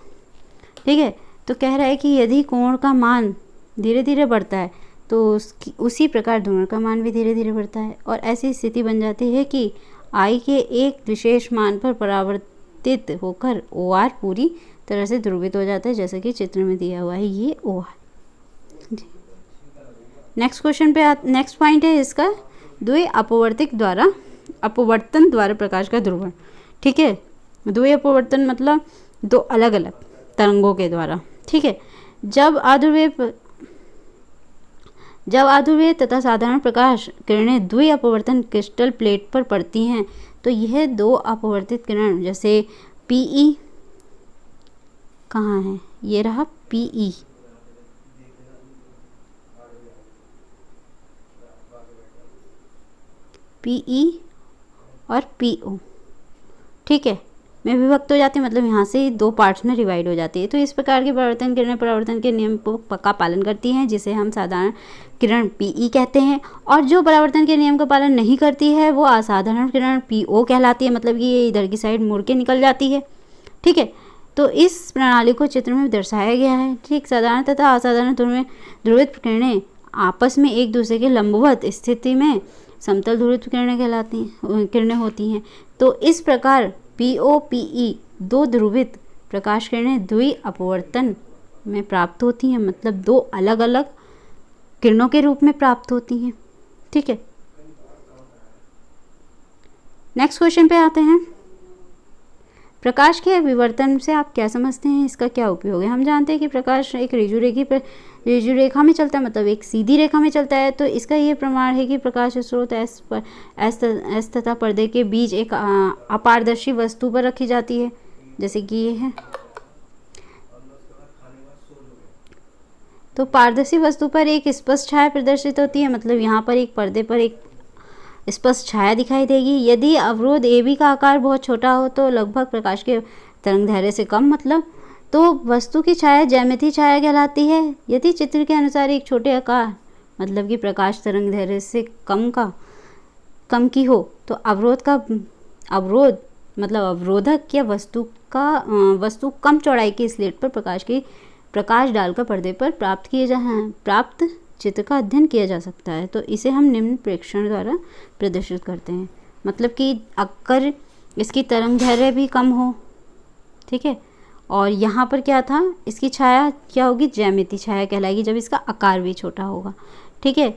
ठीक है, तो कह रहा है कि यदि कोण का मान धीरे धीरे बढ़ता है तो उसी प्रकार ध्रुवण का मान भी धीरे धीरे बढ़ता है, और ऐसी स्थिति बन जाती है कि I के एक विशेष मान पर परावर्तित होकर OR पूरी तरह से ध्रुवित हो जाता है, जैसे कि चित्र में दिया हुआ है ये OR। नेक्स्ट क्वेश्चन पे नेक्स्ट पॉइंट है इसका द्वि अपवर्तन द्वारा प्रकाश का ध्रुवण। ठीक है, द्वि अपवर्तन मतलब दो अलग अलग तरंगों के द्वारा। ठीक है, जब आध्रुवीय तथा साधारण प्रकाश किरणें द्वि अपवर्तन क्रिस्टल प्लेट पर पड़ती हैं तो यह दो अपवर्तित किरण, जैसे PE कहाँ है, ये रहा PE, और PO, ठीक है, में विभक्त हो जाती है, मतलब यहाँ से दो पार्ट्स में डिवाइड हो जाती है। तो इस प्रकार की परावर्तन किरणें परावर्तन के नियम का पालन करती हैं, जिसे हम साधारण किरण PE कहते हैं, और जो परावर्तन के नियम का पालन नहीं करती है वो असाधारण किरण PO कहलाती है, मतलब कि ये इधर की साइड मुड़ के निकल जाती है। ठीक है, तो इस प्रणाली को चित्र में दर्शाया गया है। ठीक, साधारण तथा असाधारण ध्रुवित किरणें आपस में एक दूसरे के लंबवत स्थिति में समतल ध्रुवित किरणें होती हैं। तो इस प्रकार PO PE दो ध्रुवित प्रकाश किरणें द्वि अपवर्तन में प्राप्त होती हैं, मतलब दो अलग अलग किरणों के रूप में प्राप्त होती हैं। ठीक है, नेक्स्ट क्वेश्चन पे आते हैं। प्रकाश के विवर्तन से आप क्या समझते हैं, इसका क्या उपयोग है। हम जानते हैं कि प्रकाश एक ऋजु रेखा में चलता है, मतलब एक सीधी रेखा में चलता है। तो इसका ये प्रमाण है कि प्रकाश स्रोत S तथा पर्दे के बीच एक अपारदर्शी वस्तु पर रखी जाती है, जैसे कि ये है। तो पारदर्शी वस्तु पर एक स्पष्ट छाया प्रदर्शित होती है, मतलब यहाँ पर एक पर्दे पर एक स्पष्ट छाया दिखाई देगी। यदि अवरोध AB का आकार बहुत छोटा हो तो लगभग प्रकाश के तरंगदैर्घ्य से कम, मतलब तो वस्तु की छाया ज्यामितीय छाया कहलाती है। यदि चित्र के अनुसार एक छोटे आकार, मतलब कि प्रकाश तरंगदैर्घ्य से कम की हो तो अवरोधक या वस्तु कम चौड़ाई की स्लेट पर प्रकाश डालकर पर्दे पर प्राप्त चित्र का अध्ययन किया जा सकता है। तो इसे हम निम्न प्रेक्षण द्वारा प्रदर्शित करते हैं, मतलब कि अगर इसकी तरंगदैर्घ्य भी कम हो, ठीक है, और यहाँ पर क्या था, इसकी छाया क्या होगी, ज्यामितीय छाया कहलाएगी जब इसका आकार भी छोटा होगा। ठीक है,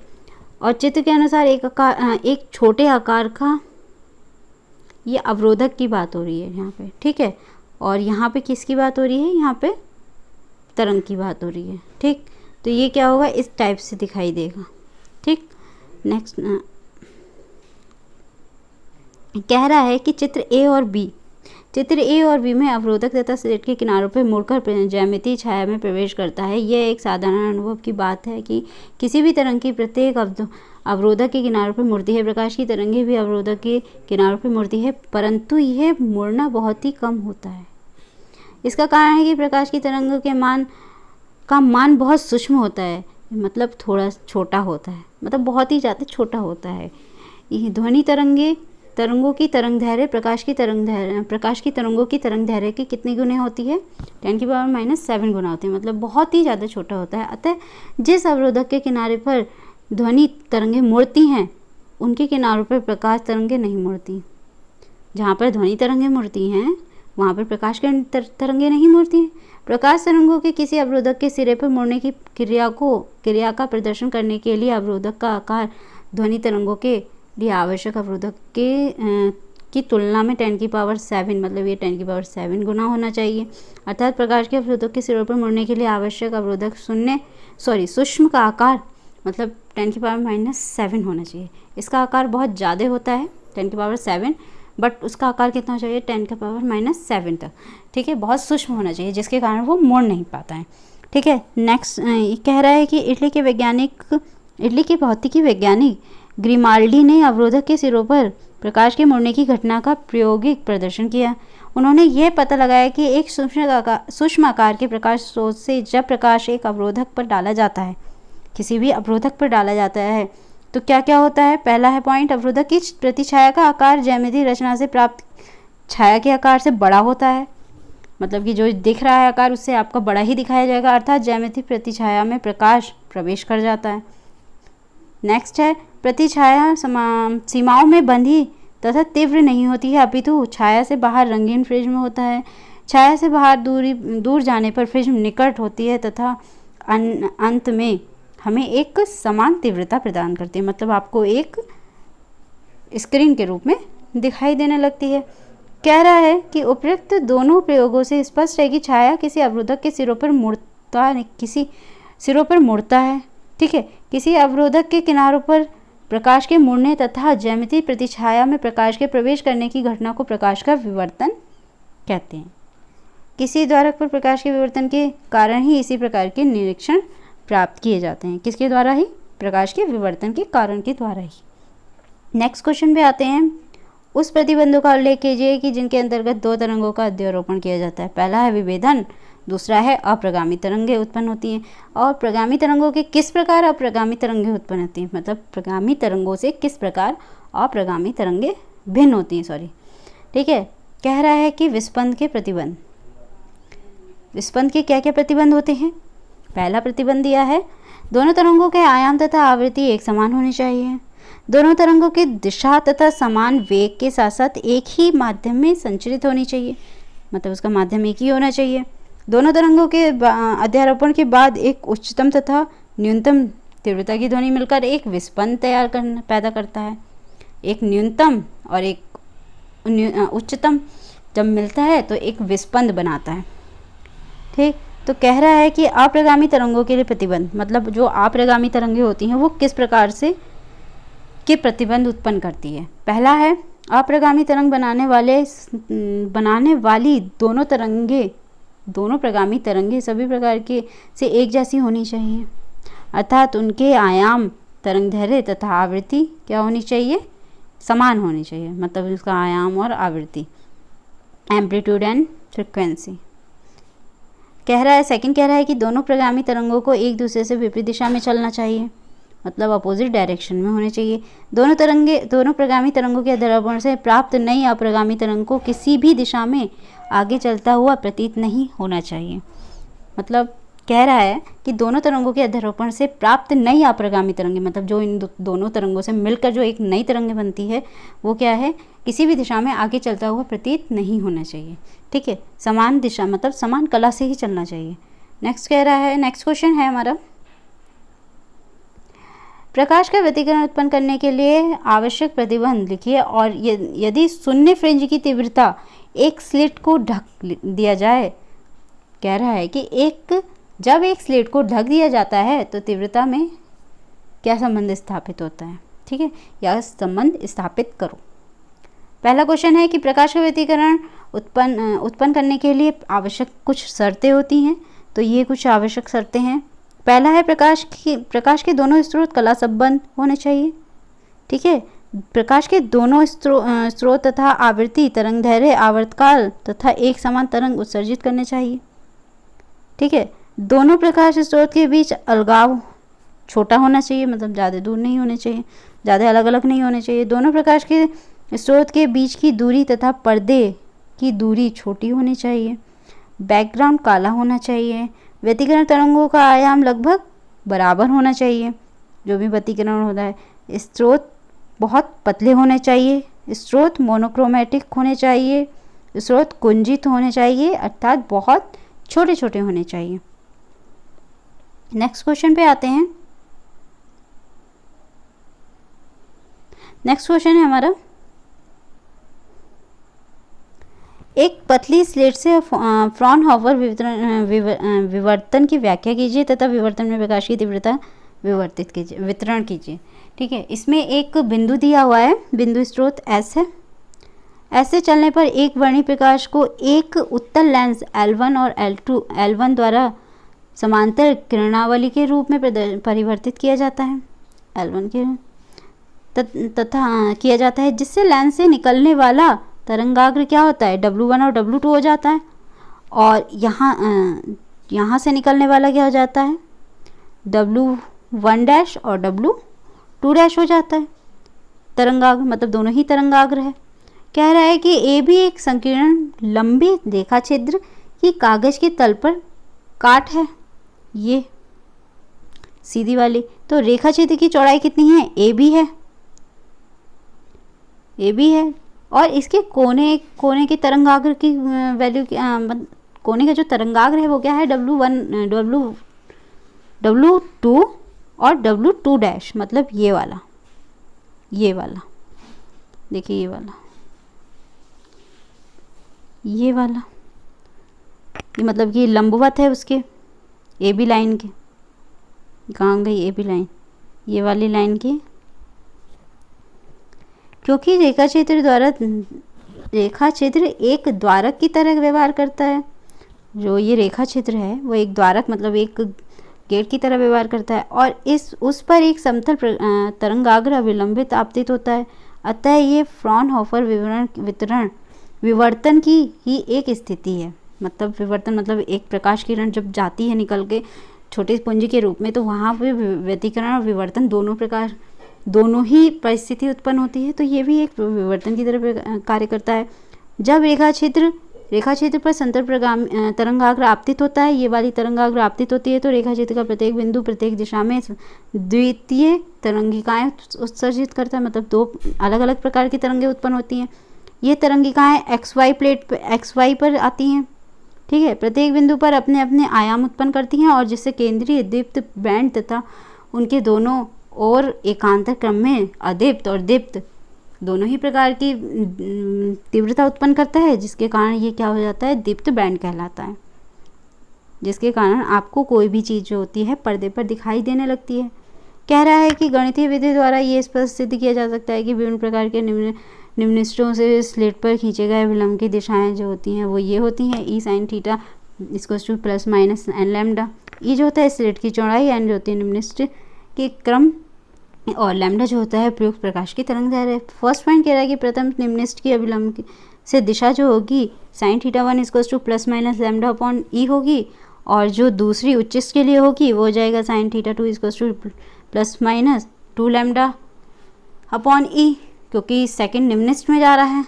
और चित्र के अनुसार एक छोटे आकार का, ये अवरोधक की बात हो रही है यहाँ पे। ठीक है, और यहाँ पे किसकी बात हो रही है, यहाँ पे तरंग की बात हो रही है। ठीक, तो ये क्या होगा, इस टाइप से दिखाई देगा। ठीक, नेक्स्ट कह रहा है कि चित्र A और B में अवरोधक तथा स्लेट के किनारों पर मुड़कर ज्यामितीय छाया में प्रवेश करता है। यह एक साधारण अनुभव की बात है कि किसी भी तरंग की प्रत्येक अवरोधक के किनारों पर मुड़ती है। प्रकाश की तरंगें भी अवरोधक के किनारों पर मुड़ती है, परंतु यह मुड़ना बहुत ही कम होता है। इसका कारण है कि प्रकाश की तरंगों के मान बहुत सूक्ष्म होता है, मतलब थोड़ा छोटा होता है, मतलब बहुत ही ज़्यादा छोटा होता है। यह ध्वनि तरंगों की तरंगदैर्घ्य प्रकाश की तरंगों की तरंगदैर्घ्य की कितनी गुने होती है, 10⁻⁷ गुना होती है, मतलब बहुत ही ज़्यादा छोटा होता है। अतः जिस अवरोधक के किनारे पर ध्वनि तरंगें मुड़ती हैं उनके किनारों पर प्रकाश तरंगें नहीं मुड़ती। जहाँ पर ध्वनि तरंगें मुड़ती हैं वहाँ पर प्रकाश की तरंगें नहीं मुड़ती हैं। प्रकाश तरंगों के किसी अवरोधक के सिरे पर मुड़ने की क्रिया का प्रदर्शन करने के लिए अवरोधक का आकार ध्वनि तरंगों के लिए आवश्यक अवरोधक की तुलना में 10 की पावर 7 मतलब ये 10 की पावर 7 गुना होना चाहिए। अर्थात प्रकाश के अवरोधक के सिरों पर मुड़ने के लिए आवश्यक अवरोधक सूक्ष्म का आकार मतलब 10 की पावर -7 होना चाहिए। इसका आकार बहुत ज़्यादा होता है 10 की पावर 7, बट उसका आकार कितना चाहिए 10 की पावर -7 तक। ठीक है, बहुत सूक्ष्म होना चाहिए जिसके कारण वो मुड़ नहीं पाता है। ठीक है, नेक्स्ट कह रहा है कि इटली के भौतिकी वैज्ञानिक ग्रिमाल्डी ने अवरोधक के सिरों पर प्रकाश के मुड़ने की घटना का प्रायोगिक प्रदर्शन किया। उन्होंने यह पता लगाया कि एक सूक्ष्म आकार के प्रकाश स्रोत से जब प्रकाश एक अवरोधक पर डाला जाता है, किसी भी अवरोधक पर डाला जाता है, तो क्या क्या होता है। पहला है पॉइंट, अवरोधक की प्रतिछाया का आकार ज्यामितीय रचना से प्राप्त छाया के आकार से बड़ा होता है। मतलब कि जो दिख रहा है आकार उससे आपका बड़ा ही दिखाया जाएगा, अर्थात ज्यामितीय प्रतिछाया में प्रकाश प्रवेश कर जाता है। नेक्स्ट है, प्रतिछाया सीमाओं में बंधी तथा तीव्र नहीं होती है, अपितु छाया से बाहर रंगीन प्रिज्म होता है। छाया से बाहर दूर जाने पर प्रिज्म निकट होती है तथा अंत में हमें एक समान तीव्रता प्रदान करती है, मतलब आपको एक स्क्रीन के रूप में दिखाई देने लगती है। कह रहा है कि उपयुक्त दोनों प्रयोगों से स्पष्ट है कि छाया किसी अवरोधक के सिरों पर मुड़ता है। ठीक है, किसी अवरोधक के किनारों पर प्रकाश के मुड़ने तथा ज्यामितीय प्रतिछाया में प्रकाश के प्रवेश करने की घटना को प्रकाश का विवर्तन कहते हैं। किसी द्वारक पर प्रकाश के विवर्तन के कारण ही इसी प्रकार के निरीक्षण प्राप्त किए जाते हैं। किसके द्वारा ही? प्रकाश के विवर्तन के कारण के द्वारा ही। नेक्स्ट क्वेश्चन पे आते हैं। उस प्रतिबंधों का उल्लेख कीजिए कि जिनके अंतर्गत दो तरंगों का अध्यारोपण किया जाता है। पहला है विभेदन, दूसरा है अप्रगामी तरंगें उत्पन्न होती हैं। और प्रगामी तरंगों के किस प्रकार अप्रगामी तरंगें उत्पन्न होती हैं, मतलब प्रगामी तरंगों से किस प्रकार अप्रगामी तरंगें भिन्न होती हैं। ठीक है, कह रहा है कि विस्पंद के प्रतिबंध, विस्पंद के क्या क्या प्रतिबंध होते हैं। पहला प्रतिबंध दिया है, दोनों तरंगों के आयाम तथा आवृत्ति एक समान होनी चाहिए। दोनों तरंगों की दिशा तथा समान वेग के साथ साथ एक ही माध्यम में संचरित होनी चाहिए, मतलब उसका माध्यम एक ही होना चाहिए। दोनों तरंगों के अध्यारोपण के बाद एक उच्चतम तथा न्यूनतम तीव्रता की ध्वनि मिलकर एक विस्पंद पैदा करता है। एक न्यूनतम और एक उच्चतम जब मिलता है तो एक विस्पंद बनाता है। ठीक, तो कह रहा है कि अप्रगामी तरंगों के लिए प्रतिबंध, मतलब जो अप्रगामी तरंगें होती हैं वो किस प्रकार से के प्रतिबंध उत्पन्न करती है। पहला है, अप्रगामी तरंग बनाने वाली दोनों प्रगामी तरंगें सभी प्रकार के से एक जैसी होनी चाहिए, अर्थात उनके आयाम, तरंगदैर्घ्य तथा आवृत्ति क्या होनी चाहिए, समान होनी चाहिए, मतलब उसका आयाम और आवृत्ति, एम्पलीट्यूड एंड फ्रीक्वेंसी। सेकंड कह रहा है कि दोनों प्रगामी तरंगों को एक दूसरे से विपरीत दिशा में चलना चाहिए, मतलब अपोजिट डायरेक्शन में होने चाहिए। दोनों प्रगामी तरंगों के अध्यारोपण से प्राप्त नई अप्रगामी तरंग को किसी भी दिशा में आगे चलता हुआ प्रतीत नहीं होना चाहिए। मतलब कह रहा है कि दोनों तरंगों के अध्यारोपण से प्राप्त नई अप्रगामी तरंगें, मतलब जो इन दोनों तरंगों से मिलकर जो एक नई तरंगें बनती है वो क्या है, किसी भी दिशा में आगे चलता हुआ प्रतीत नहीं होना चाहिए। ठीक है, समान दिशा मतलब समान कला से ही चलना चाहिए। नेक्स्ट कह रहा है, नेक्स्ट क्वेश्चन है हमारा, प्रकाश का व्यतिकरण उत्पन्न करने के लिए आवश्यक प्रतिबंध लिखिए और यदि शून्य फ्रिंज की तीव्रता एक स्लिट को ढक दिया जाए। कह रहा है कि जब एक स्लिट को ढक दिया जाता है तो तीव्रता में क्या संबंध स्थापित होता है। ठीक है, यह संबंध स्थापित करो। पहला क्वेश्चन है कि प्रकाश का व्यतिकरण उत्पन्न करने के लिए आवश्यक कुछ शर्तें होती हैं, तो ये कुछ आवश्यक शर्तें हैं। पहला है, प्रकाश के दोनों स्रोत कला संबंध होने चाहिए। ठीक है, प्रकाश के दोनों स्रोत तथा आवृत्ति, तरंगदैर्घ्य, आवर्तकाल तथा एक समान तरंग उत्सर्जित करने चाहिए। ठीक है, दोनों प्रकाश स्रोत के बीच अलगाव छोटा होना चाहिए, मतलब ज़्यादा दूर नहीं होने चाहिए, ज़्यादा अलग अलग नहीं होने चाहिए। दोनों प्रकाश के स्रोत के बीच की दूरी तथा पर्दे की दूरी छोटी होनी चाहिए। बैकग्राउंड काला होना चाहिए। व्यतिकरण तरंगों का आयाम लगभग बराबर होना चाहिए, जो भी व्यतिकरण होता है। स्रोत बहुत पतले होने चाहिए। स्रोत मोनोक्रोमेटिक होने चाहिए। स्रोत कुंजित होने चाहिए, अर्थात बहुत छोटे छोटे होने चाहिए। नेक्स्ट क्वेश्चन पे आते हैं। नेक्स्ट क्वेश्चन है हमारा, एक पतली स्लेट से फ्रॉनहोफर विवर्तन की व्याख्या कीजिए तथा विवर्तन में प्रकाश की तीव्रता वितरण कीजिए। ठीक है, इसमें एक बिंदु दिया हुआ है, बिंदु स्रोत S है। ऐसे चलने पर एक वर्णी प्रकाश को एक उत्तल लेंस L1 और L1 द्वारा समांतर किरणावली के रूप में परिवर्तित किया जाता है, L1 के तथा किया जाता है, जिससे लेंस से निकलने वाला तरंगाग्र क्या होता है, W1 और W2 हो जाता है। और यहाँ से निकलने वाला क्या हो जाता है, W1 और W2 हो जाता है। तरंगाग्र मतलब दोनों ही तरंगाग्र है। कह रहा है कि ए भी एक संकीर्ण लंबी रेखा छिद्र की कागज के तल पर काट है, ये सीधी वाली। तो रेखा छिद्र की चौड़ाई कितनी है, ए भी है और इसके कोने के तरंगाग्र की वैल्यू कोने का जो तरंगाग्र है वो क्या है, W2 और W2 मतलब ये वाला देखिए, ये वाला ये मतलब कि लंबवत है उसके ए बी लाइन के। कहाँ गई ए बी लाइन, ये वाली लाइन की, क्योंकि रेखा क्षेत्र एक द्वारक की तरह व्यवहार करता है। जो ये रेखा क्षेत्र है वो एक द्वारक मतलब एक गेट की तरह व्यवहार करता है और उस पर एक समतल तरंगाग्र विलंबित आपतित होता है। अतः ये फ्रॉनहोफर विवर्तन की ही एक स्थिति है। मतलब विवर्तन मतलब एक प्रकाश किरण जब जाती है निकल के छोटी पुंज के रूप में, तो वहाँ पे व्यतिकरण और विवर्तन दोनों ही परिस्थिति उत्पन्न होती है। तो ये भी एक विवर्तन की तरह कार्य करता है। जब रेखा क्षेत्र पर समतल तरंगाग्र आपतित होता है, ये वाली तरंगाग्र आपतित होती है, तो रेखा क्षेत्र का प्रत्येक बिंदु प्रत्येक दिशा में द्वितीय तरंगिकाएं उत्सर्जित करता है। मतलब दो अलग अलग प्रकार की तरंगें उत्पन्न होती हैं। ये तरंगिकाएं XY पर आती हैं। ठीक है, प्रत्येक बिंदु पर अपने अपने आयाम उत्पन्न करती हैं और जिससे केंद्रीय दीप्त बैंड तथा उनके दोनों और एकांतर क्रम में अदीप्त और दीप्त दोनों ही प्रकार की तीव्रता उत्पन्न करता है, जिसके कारण ये क्या हो जाता है, दीप्त बैंड कहलाता है। जिसके कारण आपको कोई भी चीज़ जो होती है पर्दे पर दिखाई देने लगती है। कह रहा है कि गणितीय विधि द्वारा ये स्पष्ट सिद्ध किया जा सकता है कि विभिन्न प्रकार के निम्नलिखितों से स्लेट पर खींचे गए विलंब की दिशाएं जो होती हैं वो ये होती हैं, E sine theta = plus minus n lambda. E जो होता है स्लेट की चौड़ाई, एन जो होती है निम्नलिखित के क्रम और लैम्डा जो होता है प्रयुक्त प्रकाश की तरंगदैर्घ्य। फर्स्ट पॉइंट कह रहा है कि प्रथम निम्नलिखित की अभिलंब से दिशा जो होगी sine θ1 = plus minus lambda upon E होगी, और जो दूसरी उच्चिष्ट के लिए होगी वो हो जाएगा sine θ2 = plus minus 2 lambda upon E, क्योंकि सेकंड निम्नलिखित में जा रहा है।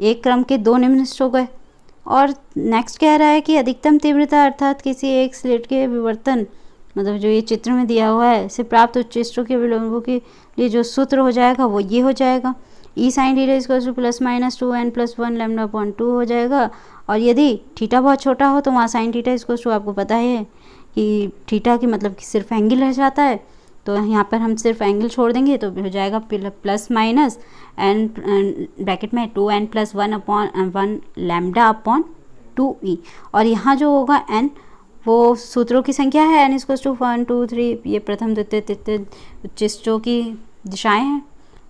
एक क्रम के दो निम्नलिखित हो गए। और नेक्स्ट कह रहा है कि अधिकतम तीव्रता अर्थात किसी एक स्लेट के विवर्तन मतलब जो ये चित्र में दिया हुआ है से प्राप्त उच्चिष्टों के विलंबों के लिए जो सूत्र हो जाएगा वो ये हो जाएगा, E sine θ = plus minus 2n+1 lambda upon 2 हो जाएगा। और यदि थीटा बहुत छोटा हो तो वहाँ साइन θ = आपको पता है कि थीटा की मतलब कि सिर्फ एंगल रह जाता है, तो यहाँ पर हम सिर्फ एंगल छोड़ देंगे तो हो जाएगा प्लस माइनस एन ब्रैकेट में 2n+1 upon 1 lambda upon 2e। और यहाँ जो होगा n वो सूत्रों की संख्या है, n = 1 2 3, ये प्रथम द्वितीय तृतीय उच्चिष्टों की दिशाएं हैं।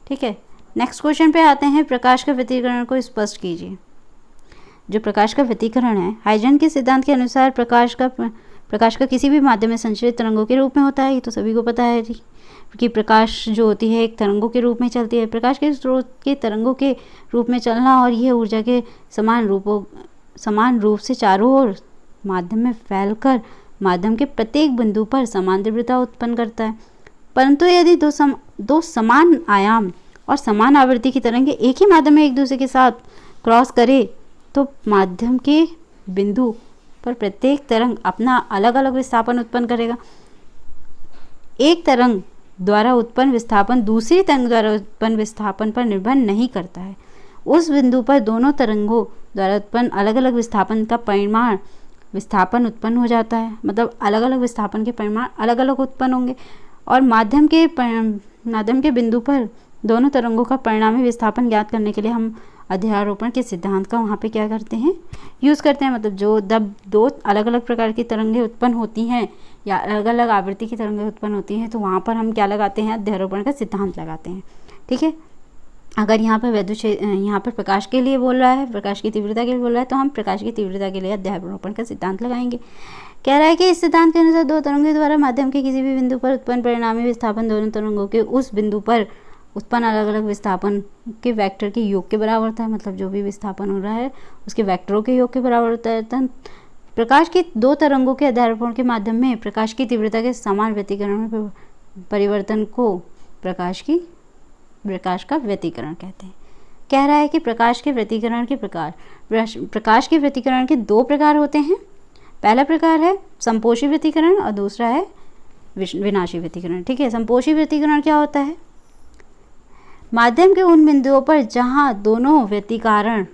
ठीक है, नेक्स्ट क्वेश्चन पे आते हैं, प्रकाश का व्यतिकरण को स्पष्ट कीजिए। जो प्रकाश का व्यतिकरण है हाइजेंस के सिद्धांत के अनुसार प्रकाश का किसी भी माध्यम में संचरित तरंगों के रूप में होता है। ये तो सभी को पता है कि प्रकाश जो होती है एक तरंगों के रूप में चलती है। प्रकाश के स्रोत के तरंगों के रूप में चलना और यह ऊर्जा के समान रूप से चारों ओर माध्यम में फैलकर माध्यम के प्रत्येक बिंदु पर समान तीव्रता उत्पन्न करता है। परंतु यदि दो समान आयाम और समान आवृत्ति की तरंगें एक ही माध्यम में एक दूसरे के साथ क्रॉस करे तो माध्यम के बिंदु पर प्रत्येक तरंग अपना अलग अलग विस्थापन उत्पन्न करेगा। एक तरंग द्वारा उत्पन्न विस्थापन दूसरी तरंग द्वारा उत्पन्न विस्थापन पर निर्भर नहीं करता है। उस बिंदु पर दोनों तरंगों द्वारा उत्पन्न अलग अलग विस्थापन का परिमाण विस्थापन उत्पन्न हो जाता है। मतलब अलग अलग विस्थापन के परिमाण अलग अलग उत्पन्न होंगे और माध्यम के बिंदु पर दोनों तरंगों का परिणामी विस्थापन ज्ञात करने के लिए हम अध्यारोपण के सिद्धांत का वहाँ पे क्या करते हैं, यूज़ करते हैं। मतलब जो जब दो अलग अलग प्रकार की तरंगें उत्पन्न होती हैं या अलग अलग आवृत्ति की तरंगें उत्पन्न होती हैं तो वहाँ पर हम क्या लगाते हैं, अध्यारोपण का सिद्धांत लगाते हैं। ठीक है, अगर यहाँ पर यहाँ पर प्रकाश के लिए बोल रहा है, प्रकाश की तीव्रता के लिए बोल रहा है, तो हम प्रकाश की तीव्रता के लिए अध्यारोपण का सिद्धांत लगाएंगे। कह रहा है कि इस सिद्धांत के अनुसार दो तरंगों द्वारा माध्यम के किसी भी बिंदु पर उत्पन्न परिणामी विस्थापन दोनों तरंगों के उस बिंदु पर उत्पन्न अलग अलग विस्थापन के वेक्टर के योग के बराबर होता है। मतलब जो भी विस्थापन हो रहा है उसके वेक्टरों के योग के बराबर होता है। प्रकाश की दो तरंगों के अध्यारोपण के माध्यम में प्रकाश की तीव्रता के समान व्यतिकरण में परिवर्तन को प्रकाश का व्यतिकरण कहते हैं। कह रहा है कि प्रकाश के व्यतिकरण के प्रकार, प्रकाश के व्यतिकरण के दो प्रकार होते हैं। पहला प्रकार है संपोषी व्यतिकरण और दूसरा है विनाशी व्यतिकरण। ठीक है, संपोषी व्यतिकरण क्या होता है, माध्यम के उन बिंदुओं पर जहां दोनों व्यतिकारण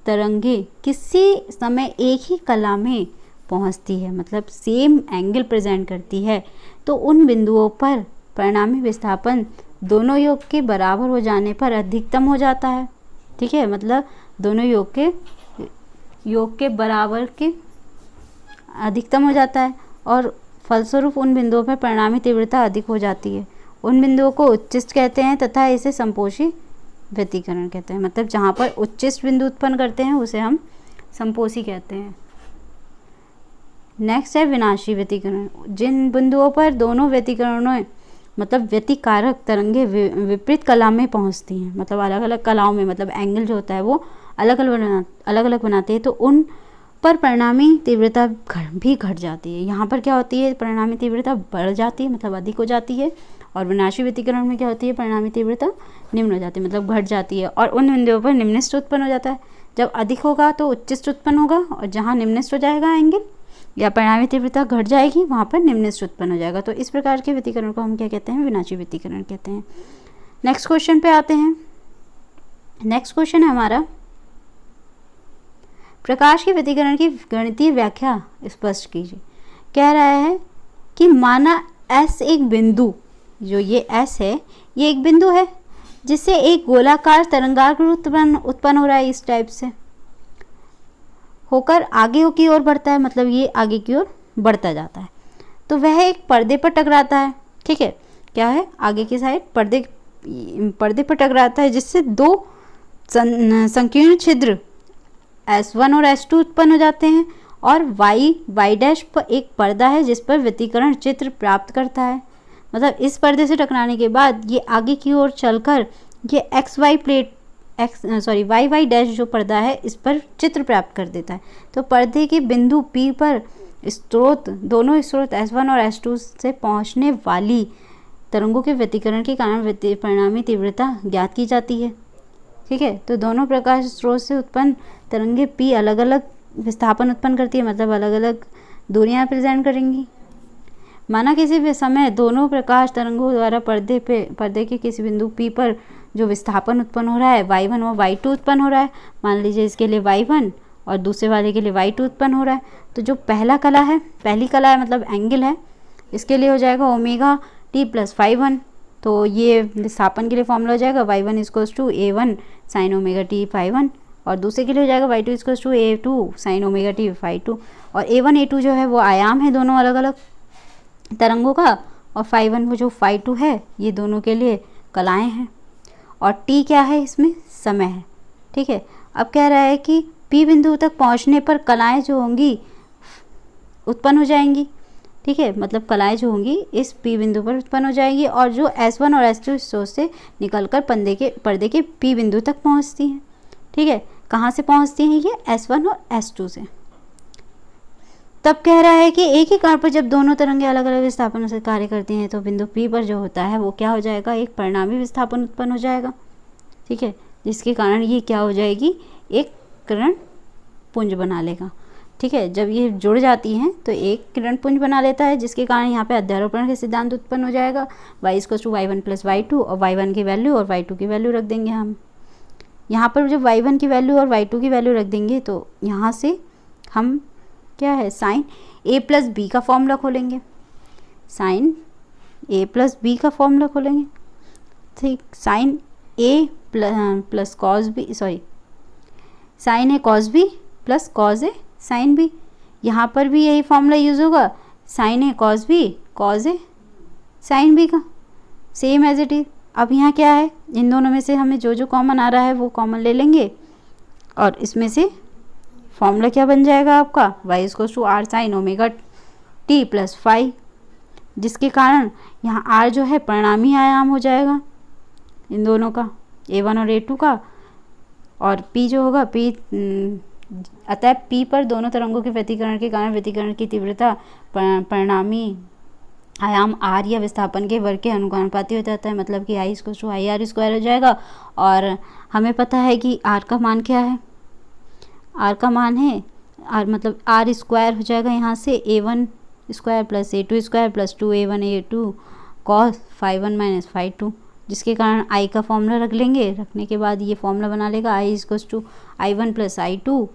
तरंगे किसी समय एक ही कला में पहुंचती है, मतलब सेम एंगल प्रेजेंट करती है, तो उन बिंदुओं पर परिणामी विस्थापन दोनों योग के बराबर हो जाने पर अधिकतम हो जाता है। ठीक है, मतलब दोनों योग के बराबर के अधिकतम हो जाता है और फलस्वरूप उन बिंदुओं पर परिणामी तीव्रता अधिक हो जाती है। उन बिंदुओं को उच्चिष्ट कहते हैं तथा इसे संपोषी व्यतिकरण कहते हैं। मतलब जहाँ पर उच्चिष्ट बिंदु उत्पन्न करते हैं उसे हम संपोषी कहते हैं। नेक्स्ट है विनाशी व्यतिकरण। जिन बिंदुओं पर दोनों व्यतिकरणों मतलब व्यतिकारक तरंगे विपरीत कला में पहुँचती हैं, मतलब अलग अलग कलाओं में, मतलब एंगल जो होता है वो अलग अलग बनाते हैं, तो उन पर परिणामी तीव्रता भी घट जाती है। यहाँ पर क्या होती है, परिणामी तीव्रता बढ़ जाती है, मतलब अधिक हो जाती है, और विनाशी व्यतिकरण में क्या होती है, परिणामी तीव्रता निम्न हो जाती है, मतलब घट जाती है। और उन बिंदुओं पर निम्निष्ठ उत्पन्न हो जाता है। जब अधिक होगा तो उच्चिष्ट उत्पन्न होगा, और जहाँ निम्निष्ठ हो जाएगा एंगल या परिणामी तीव्रता घट जाएगी वहाँ पर निम्निष्ठ उत्पन्न हो जाएगा। तो इस प्रकार के व्यतिकरण को हम क्या कहते हैं, विनाशी व्यतिकरण कहते हैं। नेक्स्ट क्वेश्चन पे आते हैं। नेक्स्ट क्वेश्चन है हमारा, प्रकाश के व्यतिकरण की गणितीय व्याख्या स्पष्ट कीजिए। कह रहा है कि माना S एक बिंदु, जो ये S है ये एक बिंदु है जिससे एक गोलाकार तरंगाग्र उत्पन्न हो रहा है, इस टाइप से होकर आगे की ओर बढ़ता है, मतलब ये आगे की ओर बढ़ता जाता है। तो वह एक पर्दे पर टकराता है। ठीक है, क्या है, आगे की साइड पर्दे पर टकराता है, जिससे दो संकीर्ण छिद्र S1 और S2 उत्पन्न हो जाते हैं, और y डैश पर एक पर्दा है जिस पर व्यतिकरण चित्र प्राप्त करता है। मतलब इस पर्दे से टकराने के बाद ये आगे की ओर चलकर ये y डैश जो पर्दा है इस पर चित्र प्राप्त कर देता है। तो पर्दे के बिंदु P पर दोनों स्रोत S1 और S2 से पहुंचने वाली तरंगों के व्यतिकरण के कारण परिणामी तीव्रता ज्ञात की जाती है। ठीक है, तो दोनों प्रकाश स्रोत से उत्पन्न तरंगे P अलग अलग विस्थापन उत्पन्न करती है, मतलब अलग अलग दूरियां प्रेजेंट करेंगी। माना किसी भी समय दोनों प्रकाश तरंगों द्वारा पर्दे के किसी बिंदु P पर जो विस्थापन उत्पन्न हो रहा है y1 और y2 उत्पन्न हो रहा है। मान लीजिए इसके लिए y1 और दूसरे वाले के लिए y2 उत्पन्न हो रहा है। तो जो पहली कला है मतलब एंगल है, इसके लिए हो जाएगा ओमेगा t प्लस फ़ाई1। तो ये विस्थापन के लिए फॉर्मूला हो जाएगा y1 = a1 sine omega t फ़ाई1, और दूसरे के लिए हो जाएगा y2 = a2 sine omega t फ़ाई2। और a1 a2 जो है वो आयाम है दोनों अलग अलग तरंगों का, और फ़ाई1 वो जो फ़ाई2 है ये दोनों के लिए कलाएं हैं, और t क्या है, इसमें समय है। ठीक है, अब कह रहा है कि P बिंदु तक पहुंचने पर कलाएं जो होंगी उत्पन्न हो जाएंगी। ठीक है, मतलब कलाएं जो होंगी इस P बिंदु पर उत्पन्न हो जाएंगी, और जो S1 और S2 स्रोत से निकलकर पर्दे के P बिंदु तक पहुंचती हैं। ठीक है, कहाँ से पहुंचती हैं ये, S1 और S2 से। तब कह रहा है कि एक ही कार पर जब दोनों तरंगे अलग अलग विस्थापनों से कार्य करती हैं तो बिंदु P पर जो होता है वो क्या हो जाएगा, एक परिणामी विस्थापन उत्पन्न हो जाएगा। ठीक है, जिसके कारण ये क्या हो जाएगी, एक किरण पुंज बना लेगा। ठीक है, जब ये जुड़ जाती हैं तो एक किरण पुंज बना लेता है, जिसके कारण यहाँ पे अध्यारोपण के सिद्धांत उत्पन्न हो जाएगा। y = y1 + y2, और y1 की वैल्यू और y2 की वैल्यू रख देंगे हम। यहाँ पर जब y1 की वैल्यू और y2 की वैल्यू रख देंगे तो यहाँ से हम क्या है, साइन a + b का फॉर्मूला खोलेंगे, साइन a + b का फॉर्मूला खोलेंगे। ठीक, sine a + cos b, sine A cos B plus cos A sine B. यहाँ पर भी यही फॉर्मूला यूज़ होगा, sine A cos B cos A sine B का, सेम एज इट इज़। अब यहाँ क्या है, इन दोनों में से हमें जो जो कॉमन आ रहा है वो कॉमन ले लेंगे और इसमें से फॉर्मूला क्या बन जाएगा आपका, y equals to R sine omega T plus phi, जिसके कारण यहाँ r जो है परिणामी आयाम हो जाएगा इन दोनों का, a1 और a2 का, और p जो होगा p, अतः p पर दोनों तरंगों के व्यतिकरण के कारण व्यतिकरण की तीव्रता परिणामी आयाम r या विस्थापन के वर्ग के अनुपाती हो जाता है, मतलब कि i equals to I R square हो जाएगा। और हमें पता है कि r का मान क्या है, r का मान है r मतलब r स्क्वायर हो जाएगा यहाँ से a1 square plus a2 square plus 2a1 a2 cos phi 1 minus phi 2, जिसके कारण i का फॉर्मूला रख लेंगे। रखने के बाद ये फॉर्मूला बना लेगा i equals to i1 plus i2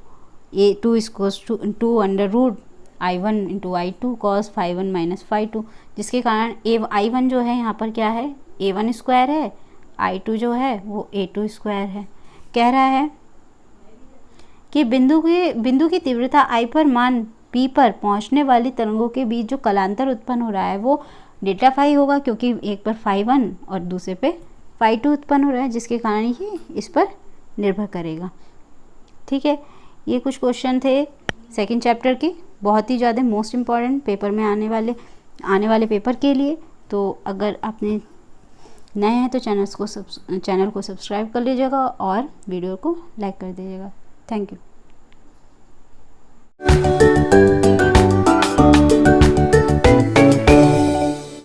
a2 equals to under root i1 into i2 cos phi 1 minus phi 2, जिसके कारण i1 जो है यहाँ पर क्या है a1 स्क्वायर है, i2 जो है वो a2 स्क्वायर है। कह रहा है कि बिंदु की तीव्रता i पर मान p पर पहुँचने वाली तरंगों के बीच जो कलांतर उत्पन्न हो रहा है वो डेल्टा फाई होगा, क्योंकि एक पर फाई 1 और दूसरे पे फाई 2 उत्पन्न हो रहा है, जिसके कारण ये इस पर निर्भर करेगा। ठीक है, ये कुछ क्वेश्चन थे सेकंड चैप्टर के, बहुत ही ज़्यादा मोस्ट इम्पॉर्टेंट पेपर में आने वाले पेपर के लिए। तो अगर आपने नए हैं तो चैनल को सब्सक्राइब कर लीजिएगा और वीडियो को लाइक कर दीजिएगा। Thank you.